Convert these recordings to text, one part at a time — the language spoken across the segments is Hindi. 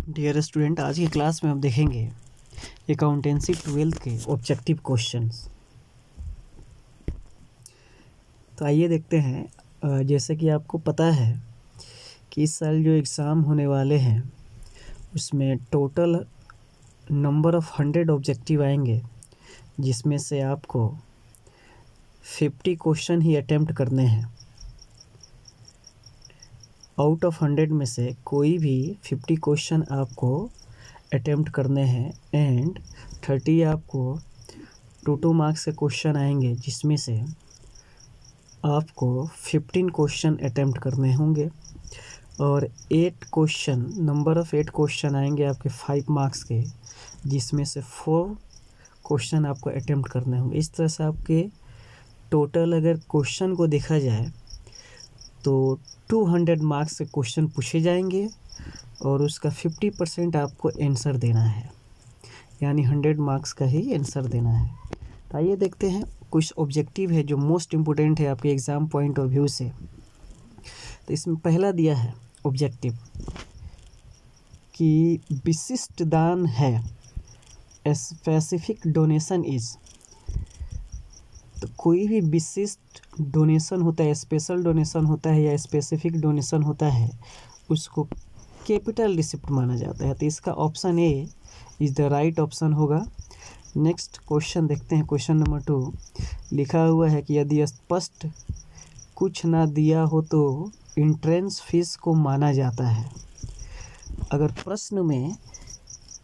डियर स्टूडेंट, आज की क्लास में हम देखेंगे अकाउंटेंसी 12th के ऑब्जेक्टिव क्वेश्चंस। तो आइए देखते हैं। जैसे कि आपको पता है कि इस साल जो एग्ज़ाम होने वाले हैं उसमें टोटल नंबर ऑफ़ 100 ऑब्जेक्टिव आएंगे, जिसमें से आपको 50 क्वेश्चन ही अटेम्प्ट करने हैं। आउट ऑफ 100 में से कोई भी 50 क्वेश्चन आपको अटेम्प्ट करने हैं एंड 30 आपको 2 मार्क्स के क्वेश्चन आएंगे, जिसमें से आपको 15 क्वेश्चन अटेम्प्ट करने होंगे और 8 क्वेश्चन नंबर ऑफ़ 8 क्वेश्चन आएंगे आपके 5 मार्क्स के, जिसमें से 4 क्वेश्चन आपको अटेम्प्ट करने होंगे। इस तरह से आपके टोटल अगर क्वेश्चन को देखा जाए तो 200 मार्क्स के क्वेश्चन पूछे जाएंगे और उसका 50% आपको आंसर देना है, यानी 100 मार्क्स का ही आंसर देना है। तो आइए देखते हैं कुछ ऑब्जेक्टिव है जो मोस्ट इम्पोर्टेंट है आपके एग्ज़ाम पॉइंट ऑफ व्यू से। तो इसमें पहला दिया है ऑब्जेक्टिव कि विशिष्ट दान है, स्पेसिफिक डोनेशन इज़। तो कोई भी विशिष्ट डोनेशन होता है, स्पेशल डोनेशन होता है या स्पेसिफिक डोनेशन होता है, उसको कैपिटल रिसिप्ट माना जाता है। तो इसका option A is the right option होगा। नेक्स्ट क्वेश्चन देखते हैं। क्वेश्चन नंबर 2 लिखा हुआ है कि यदि स्पष्ट कुछ ना दिया हो तो एंट्रेंस फीस को माना जाता है। अगर प्रश्न में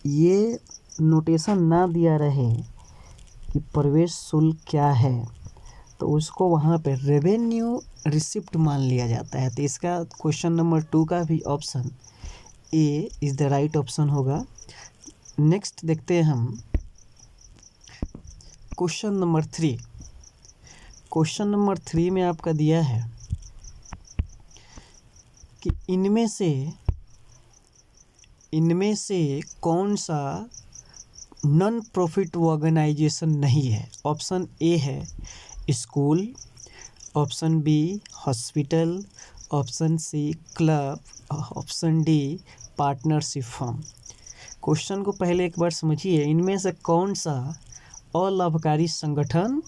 ये नोटेशन ना दिया रहे कि प्रवेश शुल्क क्या है, तो उसको वहाँ पे रेवेन्यू रिसिप्ट मान लिया जाता है। तो इसका क्वेश्चन नंबर 2 का भी option A is the right option होगा। नेक्स्ट देखते हैं हम क्वेश्चन नंबर 3। क्वेश्चन नंबर 3 में आपका दिया है कि इनमें से कौन सा नॉन प्रॉफिट ऑर्गेनाइजेशन नहीं है। ऑप्शन ए है school, option B hospital, option C club, option D partnership firm. Question को पहले एक बार समझिए, इनमें से कौन सा अलाभकारी संगठन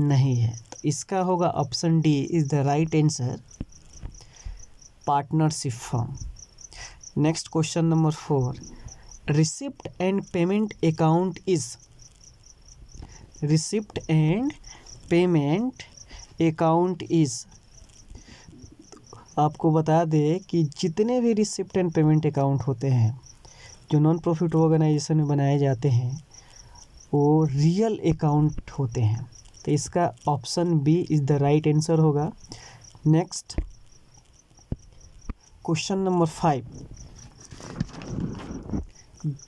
नहीं है। तो इसका होगा option D is the right answer, partnership firm. Next question number 4 receipt and payment account is. Receipt and payment account is, आपको बता दें कि जितने भी रिसिप्ट एंड पेमेंट अकाउंट होते हैं जो नॉन प्रॉफिट ऑर्गेनाइजेशन में बनाए जाते हैं, वो रियल अकाउंट होते हैं। तो इसका option B is the right answer होगा। नेक्स्ट क्वेश्चन नंबर 5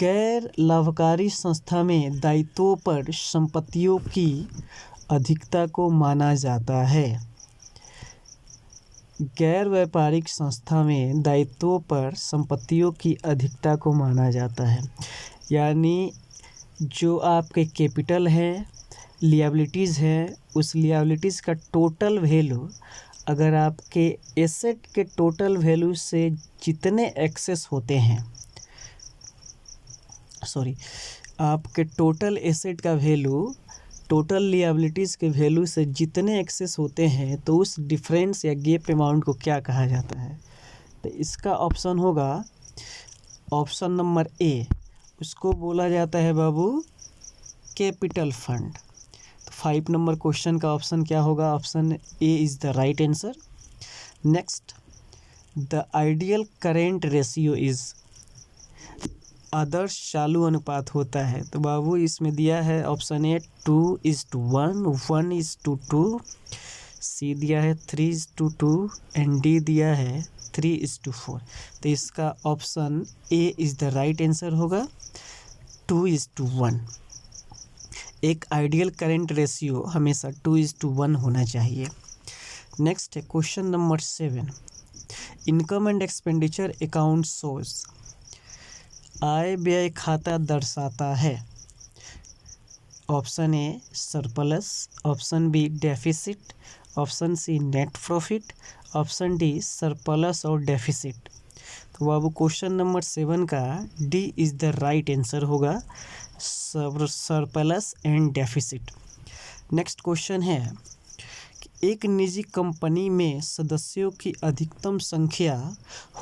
गैर लाभकारी संस्था में दायित्वों पर संपत्तियों की अधिकता को माना जाता है। गैर व्यापारिक संस्था में दायित्वों पर संपत्तियों की अधिकता को माना जाता है, यानी जो आपके कैपिटल है, लिएबिलिटीज़ है, उस लिएबिलिटीज़ का टोटल वैल्यू अगर आपके एसेट के टोटल वैल्यू से जितने एक्सेस होते हैं, आपके टोटल एसेट का वैल्यू टोटल लिएबिलिटीज़ के वैल्यू से जितने एक्सेस होते हैं, तो उस डिफरेंस या गैप अमाउंट को क्या कहा जाता है। तो इसका ऑप्शन होगा ऑप्शन नंबर ए, उसको बोला जाता है बाबू कैपिटल फंड। तो 5 नंबर क्वेश्चन का ऑप्शन क्या होगा, option A is the right answer. Next the ideal current ratio is. आदर्श चालू अनुपात होता है। तो बाबू इसमें दिया है ऑप्शन ए 2:1, 1:2, सी दिया है 3:2 एंड डी दिया है 3:4। तो इसका option A is the right answer होगा, 2:1। एक आइडियल करेंट रेशियो हमेशा 2:1 होना चाहिए। नेक्स्ट है question number 7 income and expenditure account shows. आय व्यय खाता दर्शाता है। Option A surplus, option B deficit, option C net profit, option D surplus और डेफिसिट। तो बाबू क्वेश्चन नंबर 7 का D is the right answer होगा, surplus and deficit. Next question है कि एक निजी कंपनी में सदस्यों की अधिकतम संख्या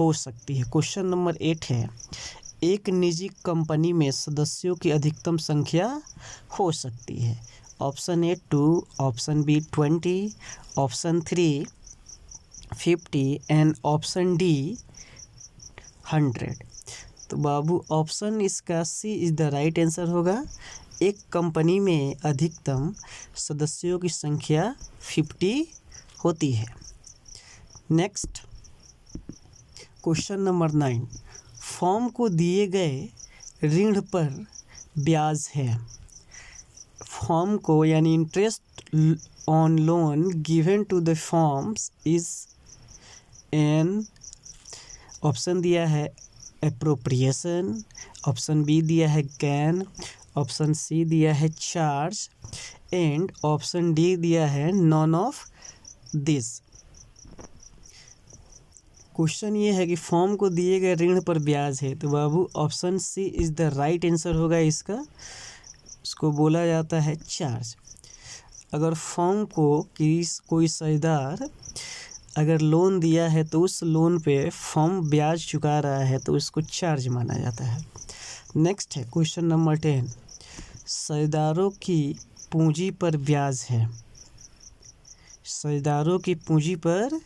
हो सकती है। क्वेश्चन नंबर 8 है, एक निजी कंपनी में सदस्यों की अधिकतम संख्या हो सकती है। Option A 2, option B 20, option 3 50 and option D 100। तो बाबू ऑप्शन इसका C is the right answer होगा। एक कंपनी में अधिकतम सदस्यों की संख्या 50 होती है। नेक्स्ट क्वेश्चन नंबर 9, फॉर्म को दिए गए ऋण पर ब्याज है। फॉर्म को यानी interest on loan given to the forms is an, option दिया है एप्रोप्रिएशन, ऑप्शन बी दिया है गेन, ऑप्शन सी दिया है चार्ज एंड ऑप्शन डी दिया है नॉन ऑफ दिस। क्वेश्चन ये है कि फॉर्म को दिए गए ऋण पर ब्याज है, तो बाबू option C is the right answer होगा इसका। इसको बोला जाता है चार्ज। अगर फॉर्म को कोई साझेदार अगर लोन दिया है तो उस लोन पे फॉर्म ब्याज चुका रहा है तो उसको चार्ज माना जाता है। नेक्स्ट है क्वेश्चन नंबर 10, साझेदारों की पूंजी पर ब्याज है। साझेदारों की पूंजी पर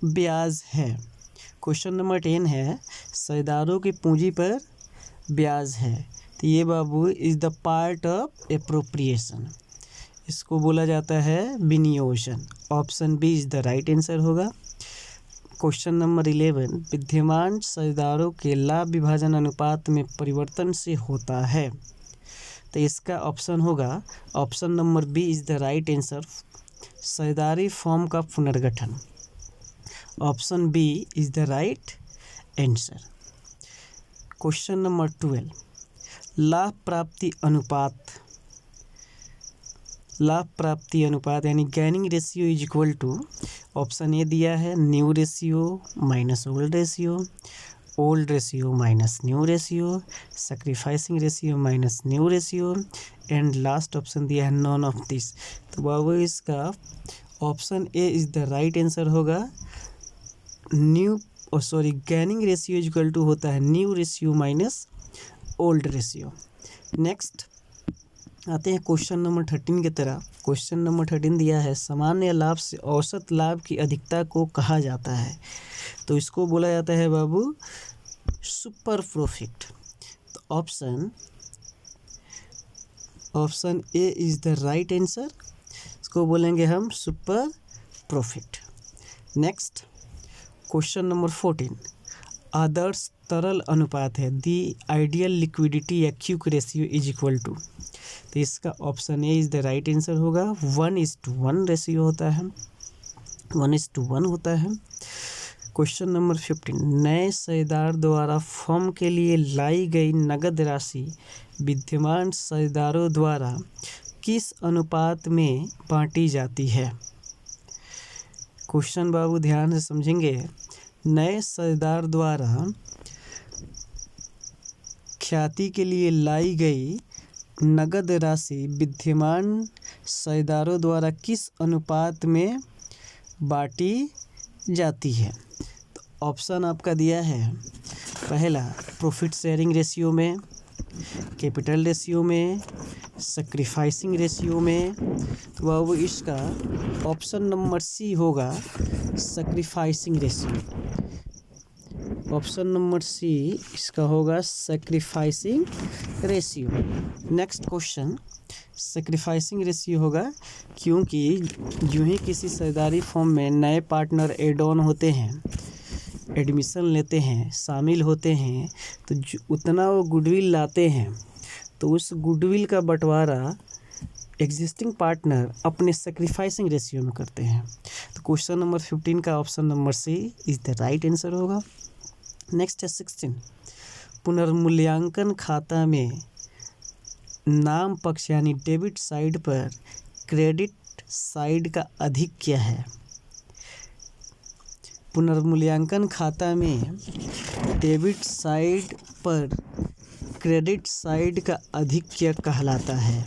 ब्याज है। क्वेश्चन नंबर 10 है, साझेदारों की पूंजी पर ब्याज है, तो ये बाबू is the part of appropriation. इसको बोला जाता है विनियोजन। Option B is the right answer होगा। क्वेश्चन नंबर 11, विद्यमान साझेदारों के लाभ विभाजन अनुपात में परिवर्तन से होता है, तो इसका ऑप्शन होगा option number B is the right answer, साझेदारी फॉर्म का पुनर्गठन। Option B is the right answer. Question number 12, लाभ प्राप्ति अनुपात। लाभ प्राप्ति अनुपात यानी gaining ratio is equal to, option A दिया है new ratio minus old ratio minus new ratio, sacrificing ratio minus new ratio and last option दिया है नॉन ऑफ दिस। तो बाबू इसका option A is the right answer होगा। Gaining ratio is equal to होता है new ratio minus old ratio. Next आते हैं क्वेश्चन नंबर 13 की तरफ। क्वेश्चन नंबर 13 दिया है, सामान्य लाभ से औसत लाभ की अधिकता को कहा जाता है, तो इसको बोला जाता है बाबू सुपर प्रॉफिट। तो option A is the right answer, इसको बोलेंगे हम super profit. Next question number 14, आदर्श तरल अनुपात है, दी आइडियल लिक्विडिटी या quick ratio is equal to, तो इसका option A is the right answer होगा। 1:1 रेशियो होता है, 1:1 होता है। क्वेश्चन नंबर 15, नए साझेदार द्वारा फर्म के लिए लाई गई नगद राशि विद्यमान साझेदारों द्वारा किस अनुपात में बांटी जाती है। क्वेश्चन बाबू ध्यान से समझेंगे। नए साझेदार द्वारा ख्याति के लिए लाई गई नगद राशि विद्यमान साझेदारों द्वारा किस अनुपात में बांटी जाती है। तो ऑप्शन आपका दिया है, पहला प्रॉफिट शेयरिंग रेशियो में, कैपिटल रेशियो में, सैक्रिफाइसिंग रेशियो में। तो बाबू इसका ऑप्शन नंबर सी होगा sacrificing ratio. Option number C इसका होगा sacrificing ratio. Next question, sacrificing ratio होगा क्योंकि यूं ही किसी साझेदारी फॉर्म में नए पार्टनर एड ऑन होते हैं, एडमिशन लेते हैं, शामिल होते हैं, तो उतना वो गुडविल लाते हैं, तो उस गुडविल का बंटवारा एग्जिस्टिंग पार्टनर अपने सैक्रिफाइसिंग रेशियो में करते हैं। तो क्वेश्चन नंबर 15 का option number C is the right answer होगा। नेक्स्ट है 16, पुनर्मूल्यांकन खाता में नाम पक्ष यानी डेबिट साइड पर क्रेडिट साइड का अधिक क्या है। पुनर्मूल्यांकन खाता में डेबिट साइड पर क्रेडिट साइड का आधिक्य कहलाता है।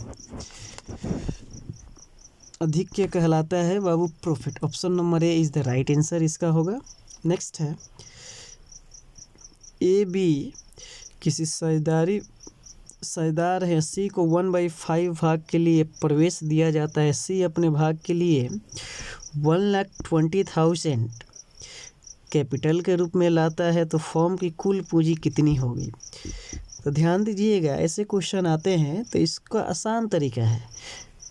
आधिक्य कहलाता है बाबू profit. Option number A is the right answer इसका होगा। नेक्स्ट है ए बी किसी साझेदार है सी को 1/5 भाग के लिए प्रवेश दिया जाता है। सी अपने भाग के लिए 1,20,000 कैपिटल के रूप में लाता है तो फर्म की कुल पूंजी कितनी होगी। तो ध्यान दीजिएगा, ऐसे क्वेश्चन आते हैं तो इसका आसान तरीका है।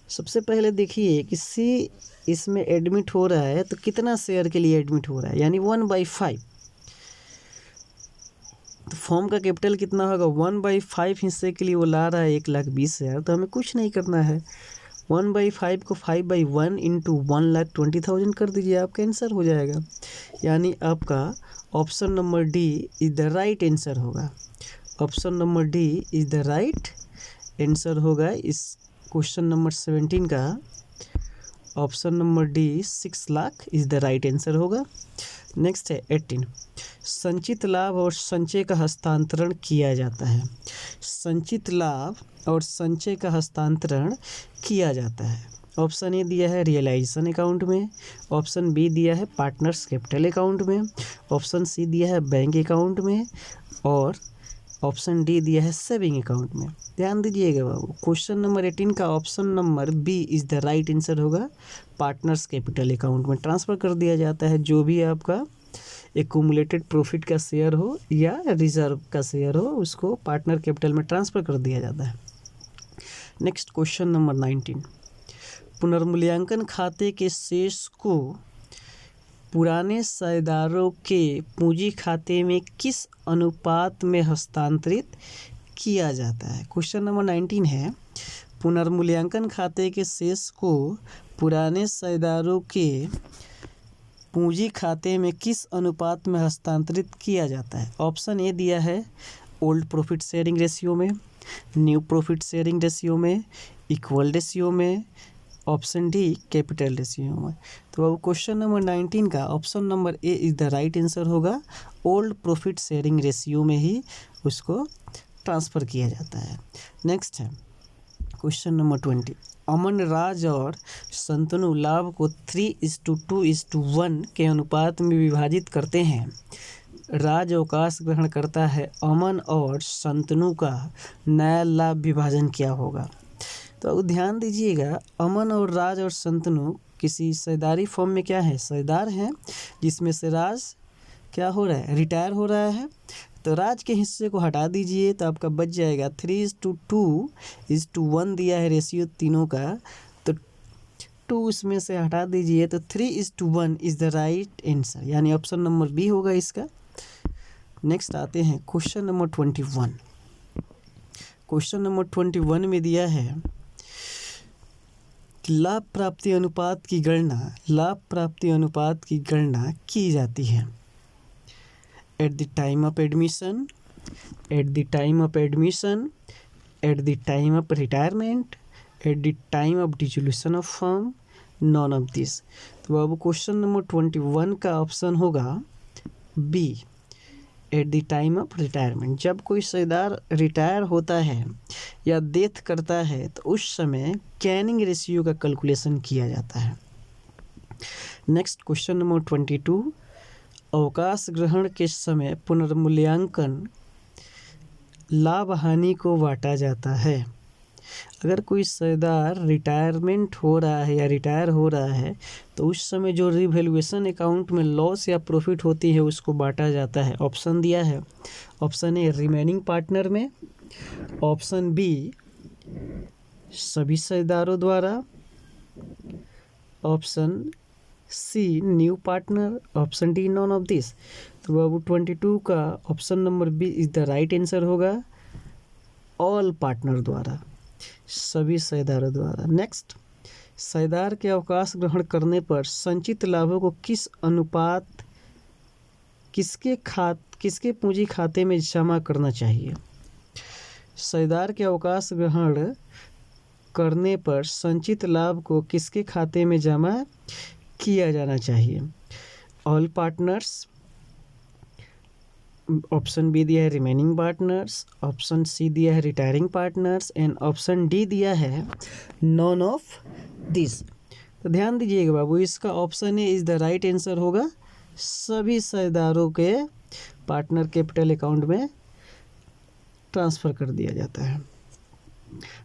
सबसे पहले देखिए कि सी इसमें एडमिट हो रहा है तो कितना शेयर के लिए एडमिट हो रहा है, यानी 1/5। तो फर्म का कैपिटल कितना होगा, 1/5 हिस्से के लिए वो ला रहा है 1,20,000। तो हमें कुछ नहीं करना है, 1/5 को 5/1 इंटू 1,20,000 कर दीजिए, आपका आंसर हो जाएगा। यानी आपका option number D is the right answer होगा। Option number D is the right answer होगा इस क्वेश्चन नंबर 17 का। Option number D 6 lakh is the right answer होगा। नेक्स्ट है 18, संचित लाभ और संचय का हस्तांतरण किया जाता है। संचित लाभ और संचय का हस्तांतरण किया जाता है। ऑप्शन ए दिया है रियलाइजेशन अकाउंट में, ऑप्शन बी दिया है पार्टनर्स कैपिटल अकाउंट में, ऑप्शन सी दिया है बैंक अकाउंट में, और ऑप्शन डी दिया है सेविंग अकाउंट में। ध्यान दीजिएगा बाबू, क्वेश्चन नंबर 18 का option number B is the right answer होगा। पार्टनर्स कैपिटल अकाउंट में ट्रांसफ़र कर दिया जाता है जो भी आपका एक्यूमुलेटेड प्रॉफिट का शेयर हो या रिजर्व का शेयर हो, उसको पार्टनर कैपिटल में ट्रांसफ़र कर दिया जाता है। नेक्स्ट क्वेश्चन नंबर 19, पुनर्मूल्यांकन खाते के शेष को पुराने साझेदारों के पूंजी खाते में किस अनुपात में हस्तांतरित किया जाता है। क्वेश्चन नंबर 19 है, पुनर्मूल्यांकन खाते के शेष को पुराने साझेदारों के पूंजी खाते में किस अनुपात में हस्तांतरित किया जाता है। ऑप्शन ए दिया है ओल्ड प्रॉफिट शेयरिंग रेशियो में, न्यू प्रॉफिट शेयरिंग रेशियो में, इक्वल रेशियो में, ऑप्शन डी कैपिटल रेशियो में। तो अब क्वेश्चन नंबर 19 का option number A is the right answer होगा। ओल्ड प्रॉफिट शेयरिंग रेशियो में ही उसको ट्रांसफ़र किया जाता है। नेक्स्ट है क्वेश्चन नंबर 20, अमन, राज और संतनु लाभ को 3:2:1 के अनुपात में विभाजित करते हैं। राज अवकाश ग्रहण करता है, अमन और संतनु का नया लाभ विभाजन क्या होगा। तो अब ध्यान दीजिएगा, अमन और राज और संतनु किसी साझेदारी फर्म में क्या है, साझेदार हैं, जिसमें से राज क्या हो रहा है, रिटायर हो रहा है। तो राज के हिस्से को हटा दीजिए तो आपका बच जाएगा 3:2:1 दिया है रेशियो तीनों का, तो 2 इसमें से हटा दीजिए तो 3:1 इज़ द राइट आंसर, यानी ऑप्शन नंबर बी होगा इसका। नेक्स्ट आते हैं क्वेश्चन नंबर 21। क्वेश्चन नंबर 21 में दिया है लाभ प्राप्ति अनुपात की गणना की जाती है at the time of admission, at the time of retirement, at the time of dissolution of firm, none of this. तो अब क्वेश्चन नंबर 21 का ऑप्शन होगा B, at the time of retirement. जब कोई साझेदार रिटायर होता है या डेथ करता है तो उस समय कैनिंग रेशियो का कैलकुलेशन किया जाता है। नेक्स्ट क्वेश्चन नंबर 22, अवकाश ग्रहण के समय पुनर्मूल्यांकन लाभ हानि को बांटा जाता है। अगर कोई साझेदार रिटायरमेंट हो रहा है या रिटायर हो रहा है तो उस समय जो रिवैल्यूएशन अकाउंट में लॉस या प्रॉफिट होती है उसको बांटा जाता है। ऑप्शन दिया है, ऑप्शन ए रिमेनिंग पार्टनर में, ऑप्शन बी सभी साझेदारों द्वारा, option C new partner, option D none of this. तो बाबू 22 का option number B is the right answer होगा, ऑल पार्टनर द्वारा, सभी साझेदारों द्वारा। नेक्स्ट, साझेदार के अवकाश ग्रहण करने पर संचित लाभों को किस अनुपात किसके पूंजी खाते में जमा करना चाहिए। साझेदार के अवकाश ग्रहण करने पर संचित लाभ को किसके खाते में जमा किया जाना चाहिए। ऑल पार्टनर्स, ऑप्शन बी दिया है रिमेनिंग पार्टनर्स, ऑप्शन सी दिया है retiring partners and option D दिया है नॉन ऑफ दिस। तो ध्यान दीजिएगा बाबू, इसका option A is the right answer होगा। सभी साझेदारों के पार्टनर कैपिटल अकाउंट में ट्रांसफ़र कर दिया जाता है।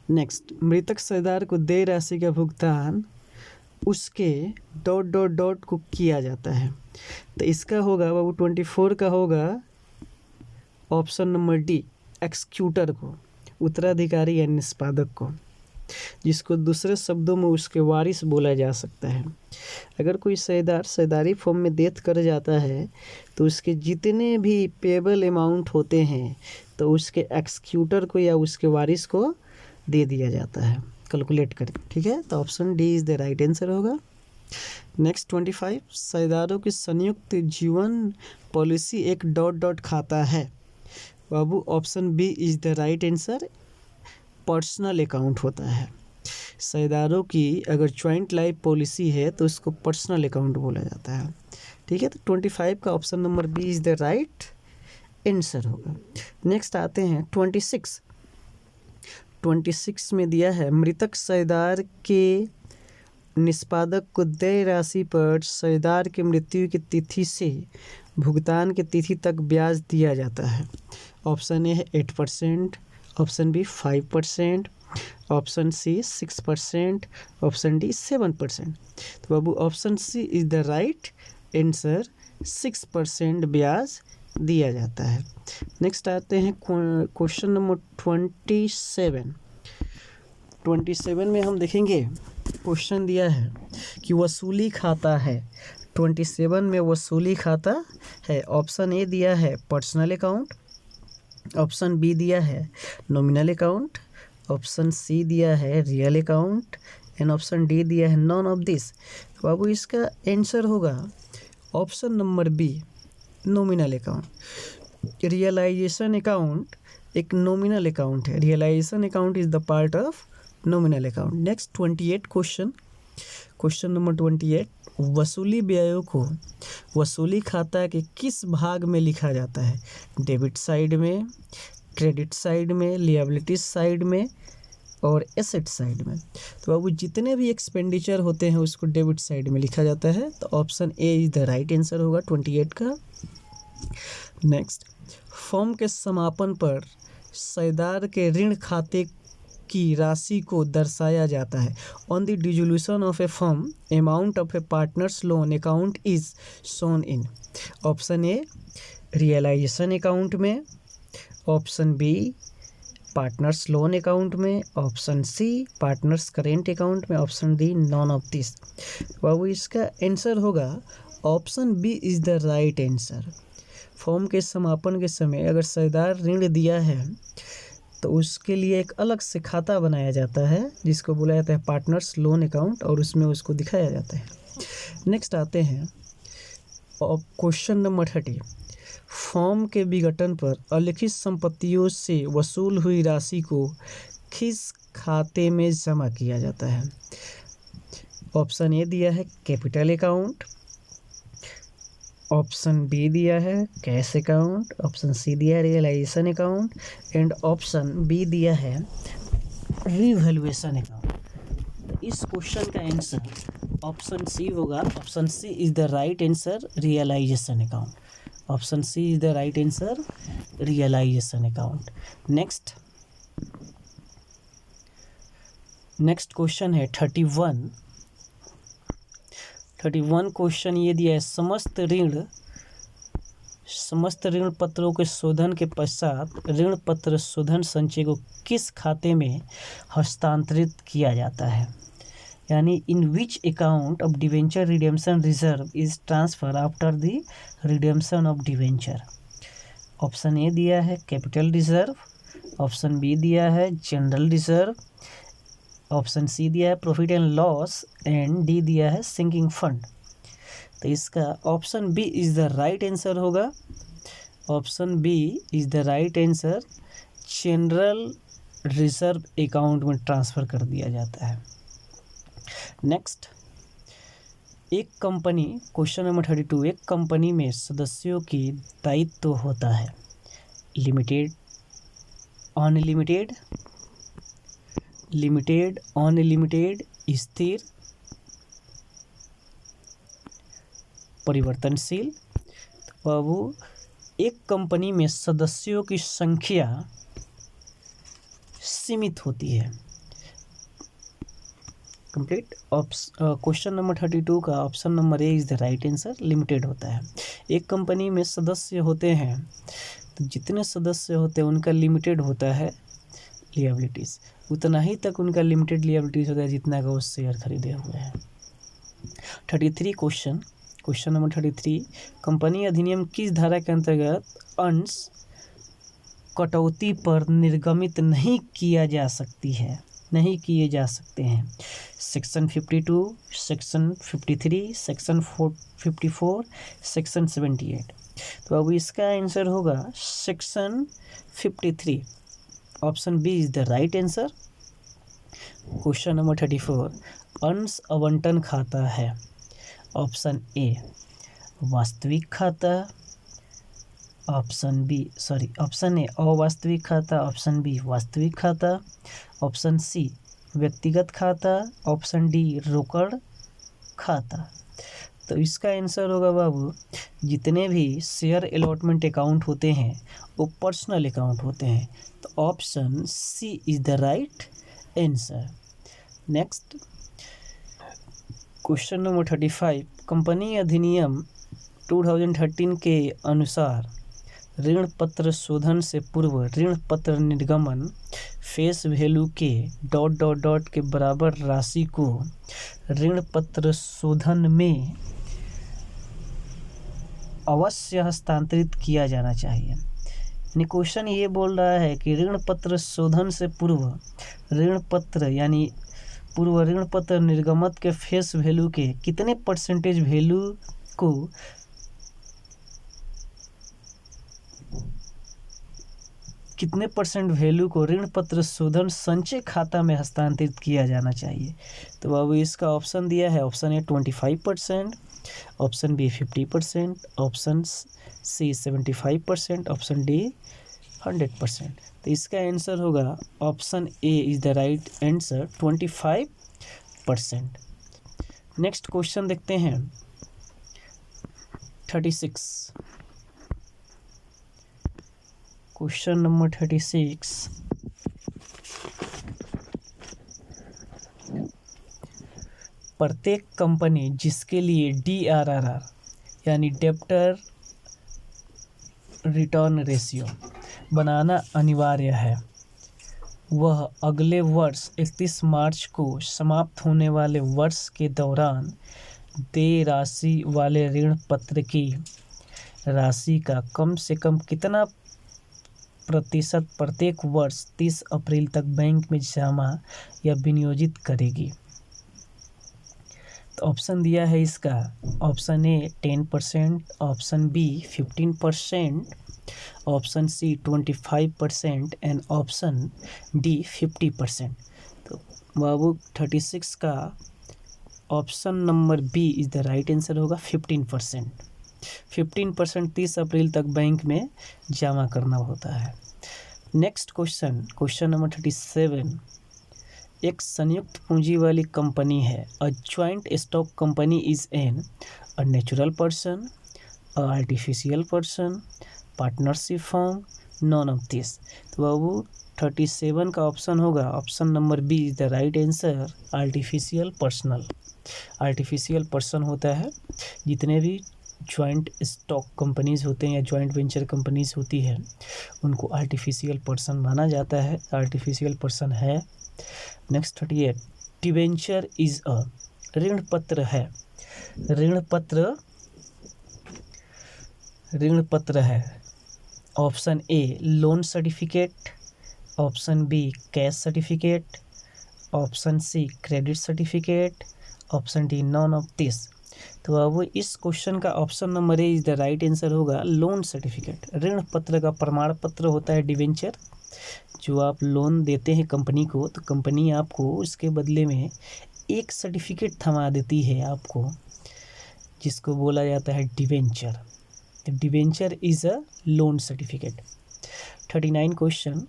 नेक्स्ट, मृतक साझेदार को देय राशि का भुगतान उसके ... को किया जाता है। तो इसका होगा बाबू 24 का होगा ऑप्शन नंबर डी, एक्सक्यूटर को, उत्तराधिकारी या निष्पादक को, जिसको दूसरे शब्दों में उसके वारिस बोला जा सकता है। अगर कोई साझेदार साझेदारी फॉर्म में डेथ कर जाता है तो उसके जितने भी पेबल अमाउंट होते हैं तो उसके एक्सक्यूटर को या उसके वारिस को दे दिया जाता है कैलकुलेट करें। ठीक है, तो option D is the right answer होगा। नेक्स्ट 25, साझेदारों की संयुक्त जीवन पॉलिसी एक ... खाता है। बाबू option B is the right answer, personal account होता है। साझेदारों की अगर जॉइंट लाइफ पॉलिसी है तो उसको पर्सनल अकाउंट बोला जाता है। ठीक है, तो 25 का option number B is the right answer होगा। नेक्स्ट आते हैं 26। 26 में दिया है मृतक साझेदार के निष्पादक को देय राशि पर साझेदार की मृत्यु की तिथि से भुगतान की तिथि तक ब्याज दिया जाता है। ऑप्शन ए है 8%, option B 5%, option C 6%, option D 7%। तो बाबू option C is the right answer, 6% ब्याज दिया जाता है। नेक्स्ट आते हैं क्वेश्चन नंबर 27। 27 में हम देखेंगे क्वेश्चन दिया है कि वसूली खाता है। 27 में वसूली खाता है। ऑप्शन ए दिया है पर्सनल अकाउंट, ऑप्शन बी दिया है नॉमिनल अकाउंट, ऑप्शन सी दिया है real account and option D दिया है नॉन ऑफ दिस। बाबू इसका आंसर होगा option number B, nominal account. Realisation account एक नॉमिनल अकाउंट है। Realisation account is the part of nominal account. Next 28 question number 28, वसूली व्ययों को वसूली खाता के किस भाग में लिखा जाता है? डेबिट साइड में, क्रेडिट साइड में, लिएबिलिटीज साइड में और एसेट साइड में। तो बाबू जितने भी एक्सपेंडिचर होते हैं उसको डेबिट साइड में लिखा जाता है। तो option A is the right answer होगा 28 का। नेक्स्ट, फॉर्म के समापन पर साझेदार के ऋण खाते की राशि को दर्शाया जाता है। On the dissolution of a firm, amount of a partners loan account is shown in. Option A realisation account में, option B partners loan account में, option C partners current account में, option D none of this. बाबू इसका आंसर होगा option B is the right answer. Form के समापन के समय अगर साझेदार ऋण दिया है तो उसके लिए एक अलग से खाता बनाया जाता है जिसको बोला जाता है पार्टनर्स लोन अकाउंट और उसमें उसको दिखाया जाता है। नेक्स्ट आते हैं क्वेश्चन नंबर 30। फॉर्म के विघटन पर अलिखित संपत्तियों से वसूल हुई राशि को किस खाते में जमा किया जाता है? ऑप्शन ए दिया है कैपिटल अकाउंट, ऑप्शन बी दिया है कैश अकाउंट, ऑप्शन सी दिया है realisation account and option B दिया है रिवैल्यूएशन अकाउंट। इस क्वेश्चन का आंसर ऑप्शन सी होगा। Option C is the right answer, realisation account. Option C is the right answer, realisation account. Next question है 31 क्वेश्चन ये दिया है समस्त ऋण पत्रों के शोधन के पश्चात ऋण पत्र शोधन संचय को किस खाते में हस्तांतरित किया जाता है? यानी in which account of debenture redemption reserve is transfer after the redemption of debenture. Option A दिया है कैपिटल रिजर्व, ऑप्शन बी दिया है जनरल रिजर्व, ऑप्शन सी दिया है profit and loss and D दिया है सिंकिंग फंड। तो इसका option B is the right answer होगा। Option B is the right answer, general reserve account में ट्रांसफ़र कर दिया जाता है। नेक्स्ट एक कंपनी, क्वेश्चन नंबर 32, एक कंपनी में सदस्यों की दायित्व होता है लिमिटेड, अनलिमिटेड, लिमिटेड, अनलिमिटेड, स्थिर, परिवर्तनशील। तो बाबू एक कंपनी में सदस्यों की संख्या सीमित होती है। कंप्लीट। क्वेश्चन नंबर 32 का option number A is the right answer, limited होता है। एक कंपनी में सदस्य होते हैं तो जितने सदस्य होते हैं उनका लिमिटेड होता है लिएबिलिटीज़, उतना ही तक उनका लिमिटेड लिएबिलिटीज़ होता है जितना का वो शेयर खरीदे हुए हैं। 33 क्वेश्चन नंबर 33, कंपनी अधिनियम किस धारा के अंतर्गत अंश कटौती पर निर्गमित नहीं किया जा सकती है, नहीं किए जा सकते हैं? Section 52, section 53, section 54, section 78। तो अब इसका आंसर होगा section 53। Option B is the right answer. Question number 34, अंश आवंटन खाता है। ऑप्शन ए वास्तविक खाता, ऑप्शन ए अवास्तविक खाता, ऑप्शन बी वास्तविक खाता, ऑप्शन सी व्यक्तिगत खाता, ऑप्शन डी रोकड़ खाता। तो इसका आंसर होगा बाबू, जितने भी शेयर अलॉटमेंट अकाउंट होते हैं वो पर्सनल अकाउंट होते हैं। तो option C is the right answer. Next question number 35, company अधिनियम 2013 के अनुसार ऋण पत्र शोधन से पूर्व ऋण पत्र निर्गमन फेस वैल्यू के ... के बराबर राशि को ऋण पत्र शोधन में अवश्य हस्तांतरित किया जाना चाहिए। यानी क्वेश्चन ये बोल रहा है कि ऋण पत्र शोधन से पूर्व ऋण पत्र यानी पूर्व ऋण पत्र निर्गमन के फेस वैल्यू के कितने परसेंटेज वैल्यू को ऋण पत्र शोधन संचय खाता में हस्तांतरित किया जाना चाहिए। तो बाबू इसका ऑप्शन दिया है, option A 25%, option B 50%, option C 75%, option D 100%। तो इसका आंसर होगा option A is the right answer, 25%। Next question देखते हैं 36। क्वेश्चन नंबर 36, प्रत्येक कंपनी जिसके लिए DRR यानी डेब्टर रिटर्न रेशियो बनाना अनिवार्य है, वह अगले वर्ष 31 मार्च को समाप्त होने वाले वर्ष के दौरान देय राशि वाले ऋण पत्र की राशि का कम से कम कितना प्रतिशत प्रत्येक वर्ष 30 अप्रैल तक बैंक में जमा या विनियोजित करेगी? तो ऑप्शन दिया है इसका, option A 10%, option B 15%, option C 25% and option D 50%। तो बाबू 36 का option number B is the right answer होगा, 15%। 15% 30 अप्रैल तक बैंक में जमा करना होता है। नेक्स्ट क्वेश्चन नंबर 37, एक संयुक्त पूंजी वाली कंपनी है। A joint stock company is an a natural person, a artificial person, partnership firm, none of this. तो बाबू 37 का ऑप्शन होगा, option number B is the right answer, artificial personal. Artificial person होता है, जितने भी ज्वाइंट स्टॉक कंपनीज होते हैं या ज्वाइंट वेंचर कंपनीज होती है उनको आर्टिफिशियल पर्सन माना जाता है, आर्टिफिशियल पर्सन है। नेक्स्ट 38, डिवेंचर इज अ ऋण पत्र है, ऋण पत्र है। Option A loan certificate, option B cash certificate, option C credit certificate, option D none of this. तो अब इस क्वेश्चन का option number A is the right answer होगा, लोन सर्टिफिकेट। ऋण पत्र का प्रमाण पत्र होता है डिवेंचर, जो आप लोन देते हैं कंपनी को तो कंपनी आपको उसके बदले में एक सर्टिफिकेट थमा देती है आपको, जिसको बोला जाता है debenture. Debenture is a loan certificate. 39 question,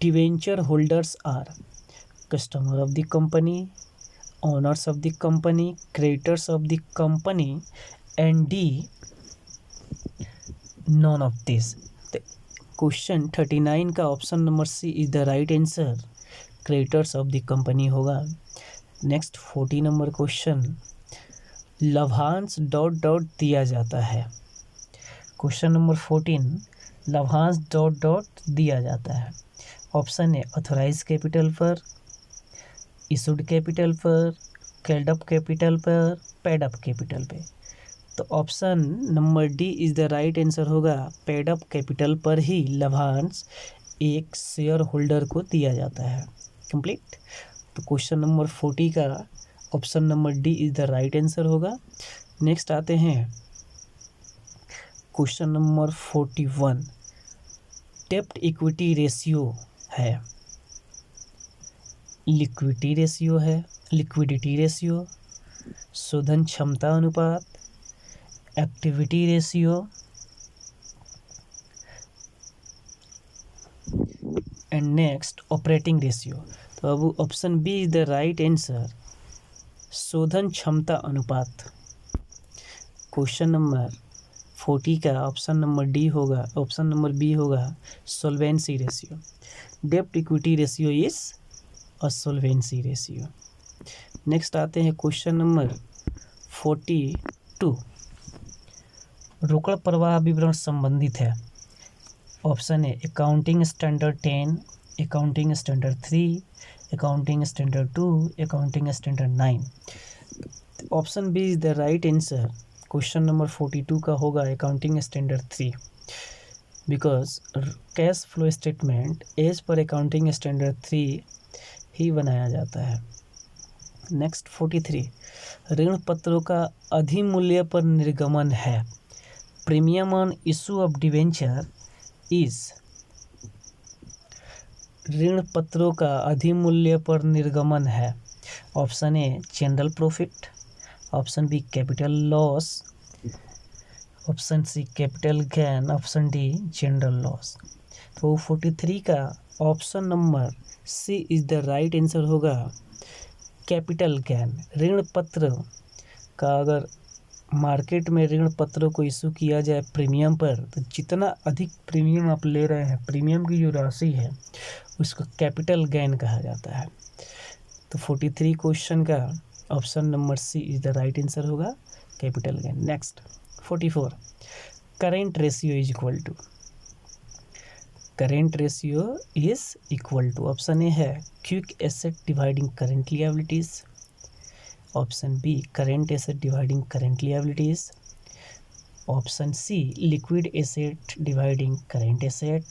debenture holders are customer of the company, owners of the company, creditors of the company and D none of this. Question 39 का option number C is the right answer, creditors of the company होगा। नेक्स्ट 40 नंबर क्वेश्चन, लाभांश डॉट डॉट दिया जाता है। क्वेश्चन नंबर 14, लाभांश डॉट डॉट दिया जाता है। ऑप्शन ए ऑथराइज कैपिटल पर, इशूड कैपिटल पर, कैल्ड अप कैपिटल पर, पेड अप कैपिटल पे। तो option number D is the right answer होगा, पेड अप कैपिटल पर ही लाभांश एक शेयर होल्डर को दिया जाता है। कंप्लीट। तो क्वेश्चन नंबर 40 का option number D is the right answer होगा। नेक्स्ट आते हैं क्वेश्चन नंबर 41, डेब्ट इक्विटी रेशियो है, लिक्विडिटी रेशियो है, लिक्विडिटी रेशियो, शोधन क्षमता अनुपात, activity ratio and next operating ratio. तो अब option B is the right answer, शोधन क्षमता अनुपात। क्वेश्चन नंबर 40 का ऑप्शन नंबर डी होगा, ऑप्शन नंबर बी होगा सॉल्वेंसी रेशियो। डेब्ट equity ratio is a solvency ratio. Next आते हैं क्वेश्चन नंबर 42, रोकड़ प्रवाह विवरण संबंधित है। Option A accounting standard 10, accounting standard 3, accounting standard 2, accounting standard 9। Option B is the right answer, question number 42 का होगा accounting standard 3, because cash flow statement as per accounting standard 3 ही बनाया जाता है। नेक्स्ट 43, ऋण पत्रों का अधिमूल्य पर निर्गमन है, premium on issue of debenture is. ऋण पत्रों का अधिमूल्य पर निर्गमन है। Option A general profit, option B capital loss, option C capital gain, option D general loss. तो 43 का option number C is the right answer होगा, कैपिटल गेन। ऋण पत्र का अगर मार्केट में ऋण पत्रों को इशू किया जाए प्रीमियम पर, तो जितना अधिक प्रीमियम आप ले रहे हैं, प्रीमियम की जो राशि है उसको कैपिटल गेन कहा जाता है। तो 43 क्वेश्चन का option number C is the right answer होगा, capital gain. Next 44, current ratio is equal to, current ratio is equal to, option A है quick asset dividing current liabilities, option B current asset dividing current liabilities, option C liquid asset dividing current asset,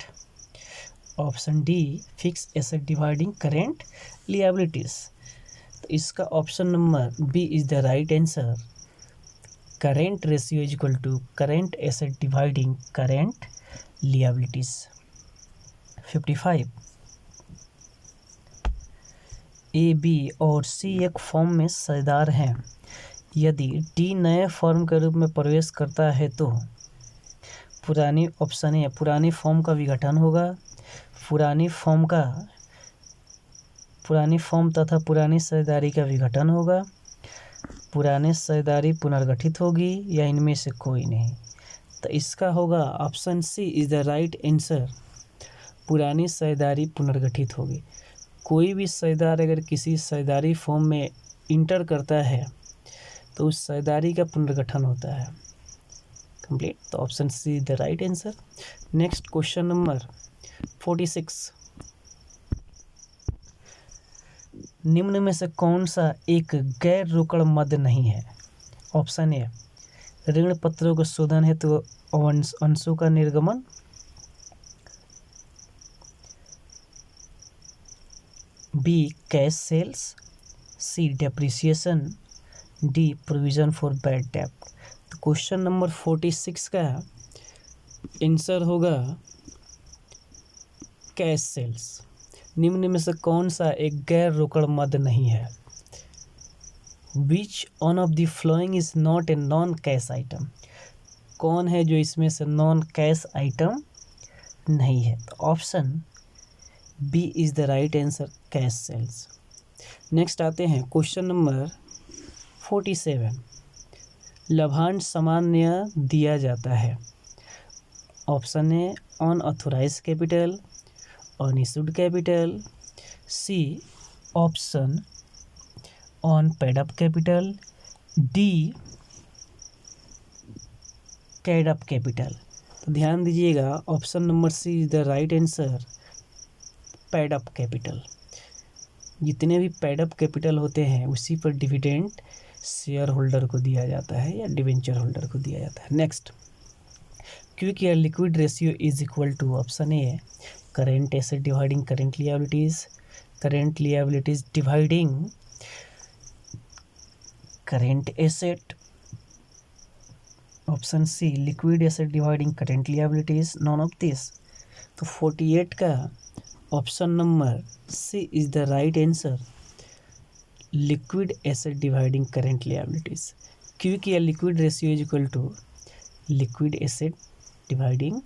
option D fix asset dividing current liabilities. तो इसका option number B is the right answer, current ratio is equal to current asset dividing current liabilities. 55, A, B और सी एक फॉर्म में साझेदार हैं, यदि डी नए फॉर्म के रूप में प्रवेश करता है तो पुरानी, ऑप्शन ए पुरानी फॉर्म का विघटन होगा, पुरानी फॉर्म तथा पुरानी साझेदारी का विघटन होगा, पुरानी साझेदारी पुनर्गठित होगी, या इनमें से कोई नहीं। तो इसका होगा option C is the right answer, पुरानी साझेदारी पुनर्गठित होगी। कोई भी साझेदार अगर किसी साझेदारी फॉर्म में इंटर करता है तो उस साझेदारी का पुनर्गठन होता है। कंप्लीट। तो option C is the right answer. Next question number 46, निम्न में से कौन सा एक गैर रोकड़ मद नहीं है? ऑप्शन ए ऋण पत्रों के शोधन हेतु अंशों का निर्गमन, B cash sales, C depreciation, D provision for bad डेब्ट। तो क्वेश्चन नंबर 46 का आंसर होगा कैश सेल्स। निम्न में से कौन सा एक गैर रोकड़ मद नहीं है? Which one of the following is not a non cash item, कौन है जो इसमें से नॉन कैश आइटम नहीं है? तो option B is the right answer, cash sales. Next आते हैं क्वेश्चन नंबर 47, लाभांश सामान्य दिया जाता है। Option A unauthorised capital, unissued capital, C option on paid up capital, D called up capital. तो ध्यान दीजिएगा, option number C is the right answer, paid up capital. जितने भी पेड अप कैपिटल होते हैं उसी पर डिविडेंड शेयर होल्डर को दिया जाता है या डिवेंचर होल्डर को दिया जाता है। नेक्स्ट, क्विक या liquid ratio is equal to, option A current asset dividing current liabilities, current liabilities dividing current asset, option C liquid asset dividing current liabilities, none of this. तो 48 का option number C is the right answer, liquid asset dividing current liabilities. Quick या liquid ratio is equal to liquid asset dividing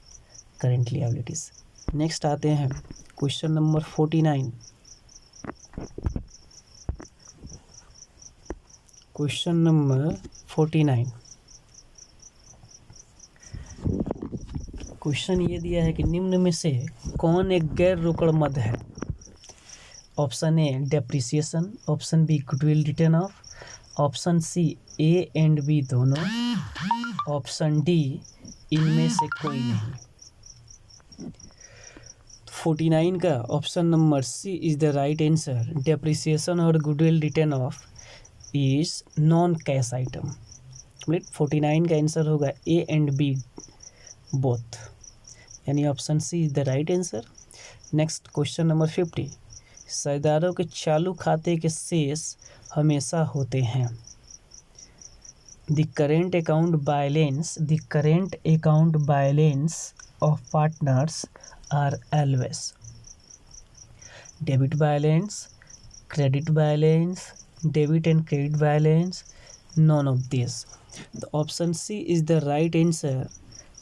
current liabilities. Next आते हैं question number 49। Question number 49, question ये दिया है कि निम्न में से कौन एक गैर रोकड़ मद है? Option A depreciation, option B goodwill written off, option C A and B दोनों, ऑप्शन डी इनमें से कोई नहीं। 49 का option number C is the right answer, depreciation और goodwill written off is non cash item. 49 का आंसर होगा ए एंड बी बोथ, यानी option C is the right answer. Next question number 50, शेयरदारों के चालू खाते के शेष हमेशा होते हैं। The current account balance of partners are always debit balance, credit balance, debit and credit balance, none of this. तो option C is the right answer,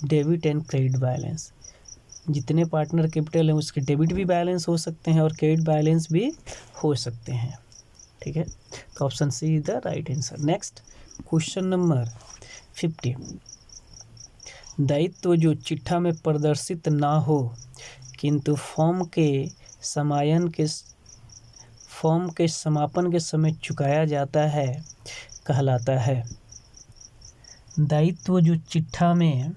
debit and credit balance. जितने पार्टनर कैपिटल हैं उसके डेबिट भी बैलेंस हो सकते हैं और क्रेडिट बैलेंस भी हो सकते हैं। ठीक है, तो option C is the right answer. Next question number 50, दायित्व जो चिट्ठा में प्रदर्शित ना हो किंतु फॉर्म के समापन के समय चुकाया जाता है कहलाता है। दायित्व जो चिट्ठा में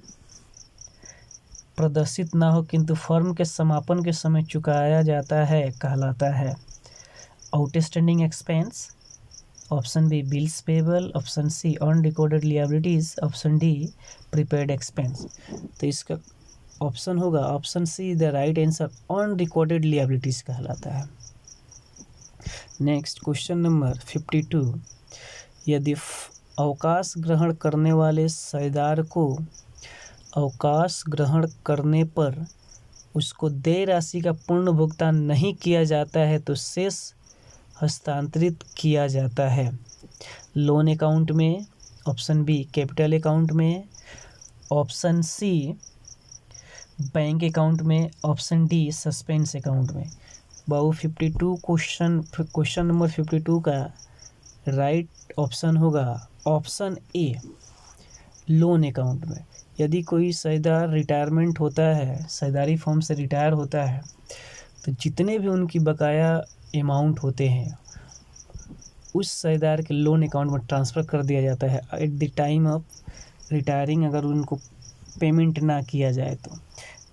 प्रदर्शित ना हो किंतु फर्म के समापन के समय चुकाया जाता है कहलाता है। Outstanding expense, option B bills payable, option C unrecorded liabilities, option D prepaid expense. तो इसका ऑप्शन होगा option C the right answer, unrecorded liabilities कहलाता है। नेक्स्ट क्वेश्चन नंबर 52, यदि अवकाश ग्रहण करने वाले शेयरदार को अवकाश ग्रहण करने पर उसको देय राशि का पूर्ण भुगतान नहीं किया जाता है तो शेष हस्तांतरित किया जाता है। लोन अकाउंट में, ऑप्शन बी कैपिटल अकाउंट में, ऑप्शन सी बैंक अकाउंट में, ऑप्शन डी सस्पेंस अकाउंट में। बाबू 52 क्वेश्चन नंबर 52 का राइट ऑप्शन होगा ऑप्शन ए, लोन अकाउंट में। यदि कोई शेयरदार रिटायरमेंट होता है, शेयरदारी फॉर्म से रिटायर होता है, तो जितने भी उनकी बकाया अमाउंट होते हैं उस शेयरदार के लोन अकाउंट में ट्रांसफ़र कर दिया जाता है at the time of retiring, अगर उनको पेमेंट ना किया जाए तो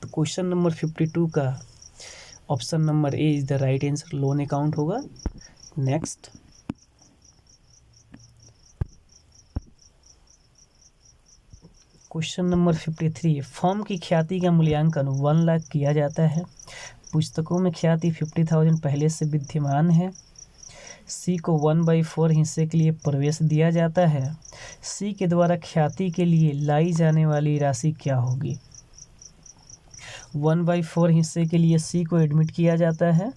क्वेश्चन नंबर 52 का option number A is the right answer, loan account होगा। नेक्स्ट क्वेश्चन नंबर 53, फॉर्म की ख्याति का मूल्यांकन 1 लाख किया जाता है। पुस्तकों में ख्याति 50,000 पहले से विद्यमान है। सी को 1/4 हिस्से के लिए प्रवेश दिया जाता है। सी के द्वारा ख्याति के लिए लाई जाने वाली राशि क्या होगी? 1/4 हिस्से के लिए सी को एडमिट किया जाता है।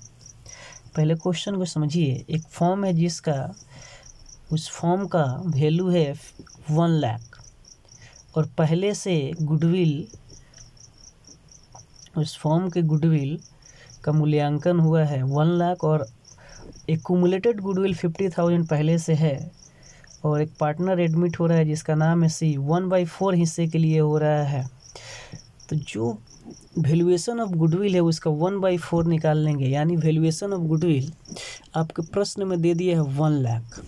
पहले क्वेश्चन को समझिए। एक फॉर्म है जिसका उस फॉर्म का वैल्यू है 1 लाख और पहले से गुडविल, उस फॉर्म के गुडविल का मूल्यांकन हुआ है 1 लाख और एक्यूमुलेटेड गुडविल 50,000 पहले से है और एक पार्टनर एडमिट हो रहा है जिसका नाम है सी, 1/4 हिस्से के लिए हो रहा है। तो जो वैल्यूएशन ऑफ गुडविल है उसका 1/4 निकाल लेंगे, यानी वैल्यूएशन ऑफ गुडविल आपके प्रश्न में दे दिया है 1 लाख।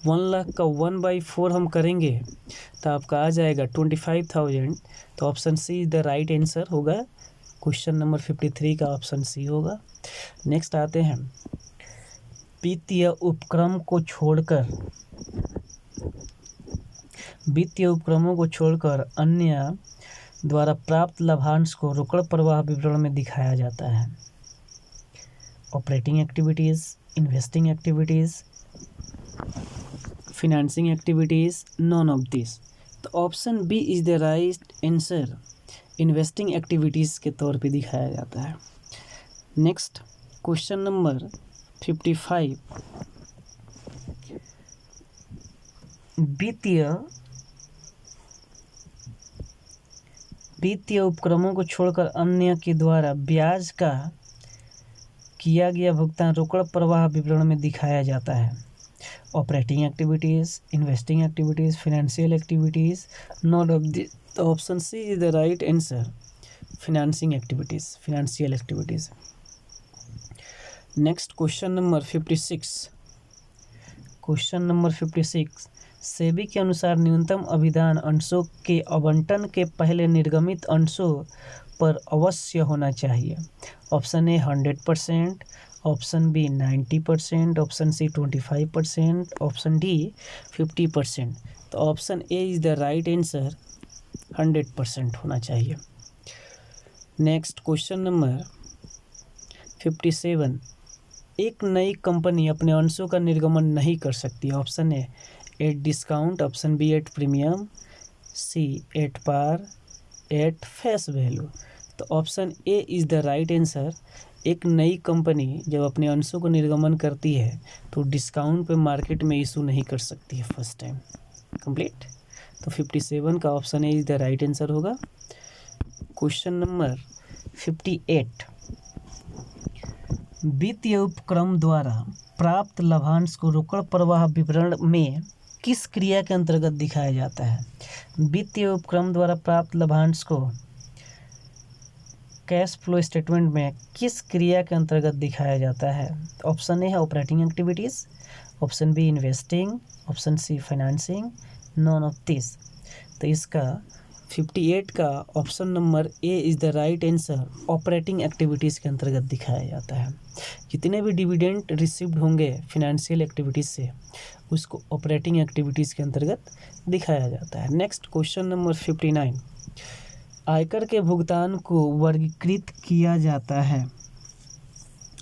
1 लाख का 1/4 हम करेंगे तो आपका आ जाएगा 25,000। तो option C is the right answer होगा, क्वेश्चन नंबर 53 का ऑप्शन सी होगा। नेक्स्ट आते हैं, वित्तीय उपक्रम को छोड़कर, वित्तीय उपक्रमों को छोड़कर अन्य द्वारा प्राप्त लाभांश को रोकड़ प्रवाह विवरण में दिखाया जाता है। Operating activities, investing activities, financing activities, none of this. तो option B is the right answer, investing activities के तौर पे दिखाया जाता है। नेक्स्ट क्वेश्चन नंबर 55, वित्तीय उपक्रमों को छोड़कर अन्य के द्वारा ब्याज का किया गया भुगतान रोकड़ प्रवाह विवरण में दिखाया जाता है। Operating activities, investing activities, financial activities, not of this. Option C is the right answer, financing activities, financial activities. Next question number 56, question number 56, SEBI के अनुसार न्यूनतम अभिदान अंशों के आवंटन के पहले निर्गमित अंशों पर अवश्य होना चाहिए। Option A 100%, option B 90%, option C 25%, option D 50%। तो option A is the right answer, 100% होना चाहिए। नेक्स्ट क्वेश्चन नंबर 57, एक नई कंपनी अपने अंशों का निर्गमन नहीं कर सकती। Option A at discount, option B at premium, C at par, at face value. तो option A is the right answer, एक नई कंपनी जब अपने अंशों को निर्गमन करती है तो डिस्काउंट पे मार्केट में इशू नहीं कर सकती है फर्स्ट टाइम। कंप्लीट। तो 57 का option A is the right answer होगा। क्वेश्चन नंबर 58, वित्तीय उपक्रम द्वारा प्राप्त लाभांश को रोकड़ प्रवाह विवरण में किस क्रिया के अंतर्गत दिखाया जाता है। वित्तीय उपक्रम द्वारा प्राप्त लाभांश को कैश फ्लो स्टेटमेंट में किस क्रिया के अंतर्गत दिखाया जाता है। ऑप्शन ए है operating activities, option B investing, option C financing, none of this. तो इसका 58 का option number A is the right answer, operating activities के अंतर्गत दिखाया जाता है। जितने भी डिविडेंड रिसीव्ड होंगे फिनेंशियल एक्टिविटीज़ से उसको ऑपरेटिंग एक्टिविटीज़ के अंतर्गत दिखाया जाता है। नेक्स्ट क्वेश्चन नंबर 59, आयकर के भुगतान को वर्गीकृत किया जाता है,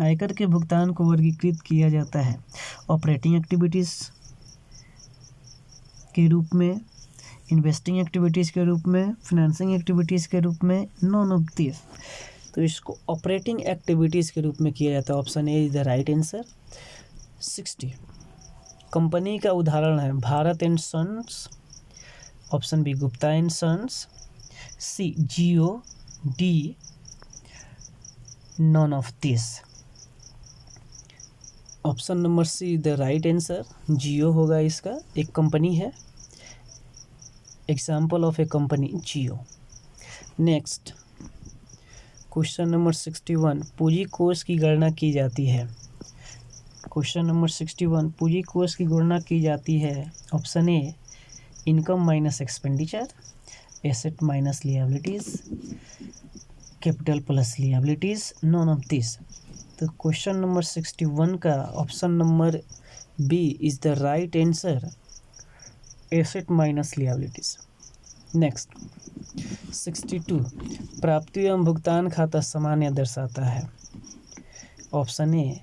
आयकर के भुगतान को वर्गीकृत किया जाता है ऑपरेटिंग एक्टिविटीज़ के रूप में, इन्वेस्टिंग एक्टिविटीज़ के रूप में, फाइनेंसिंग एक्टिविटीज़ के रूप में, नॉन ऑफ दिस। तो इसको ऑपरेटिंग एक्टिविटीज़ के रूप में किया जाता है। Option A is the right answer. 60, company का उदाहरण है Bharat and sons, option B Gupta and sons, C Jio, D none of this. Option number C the right answer, Jio होगा इसका, एक कंपनी है, example of a company Jio. Next question number 61, पूंजी कोष की गणना की जाती है। क्वेश्चन नंबर 61, पूंजी कोष की गणना की जाती है। Option A income minus expenditure, asset minus liabilities, capital plus liabilities, none of this. तो क्वेश्चन नंबर 61 का option number B is the right answer, asset minus liabilities. Next 62, प्राप्ति एवं भुगतान खाता सामान्य दर्शाता है। Option A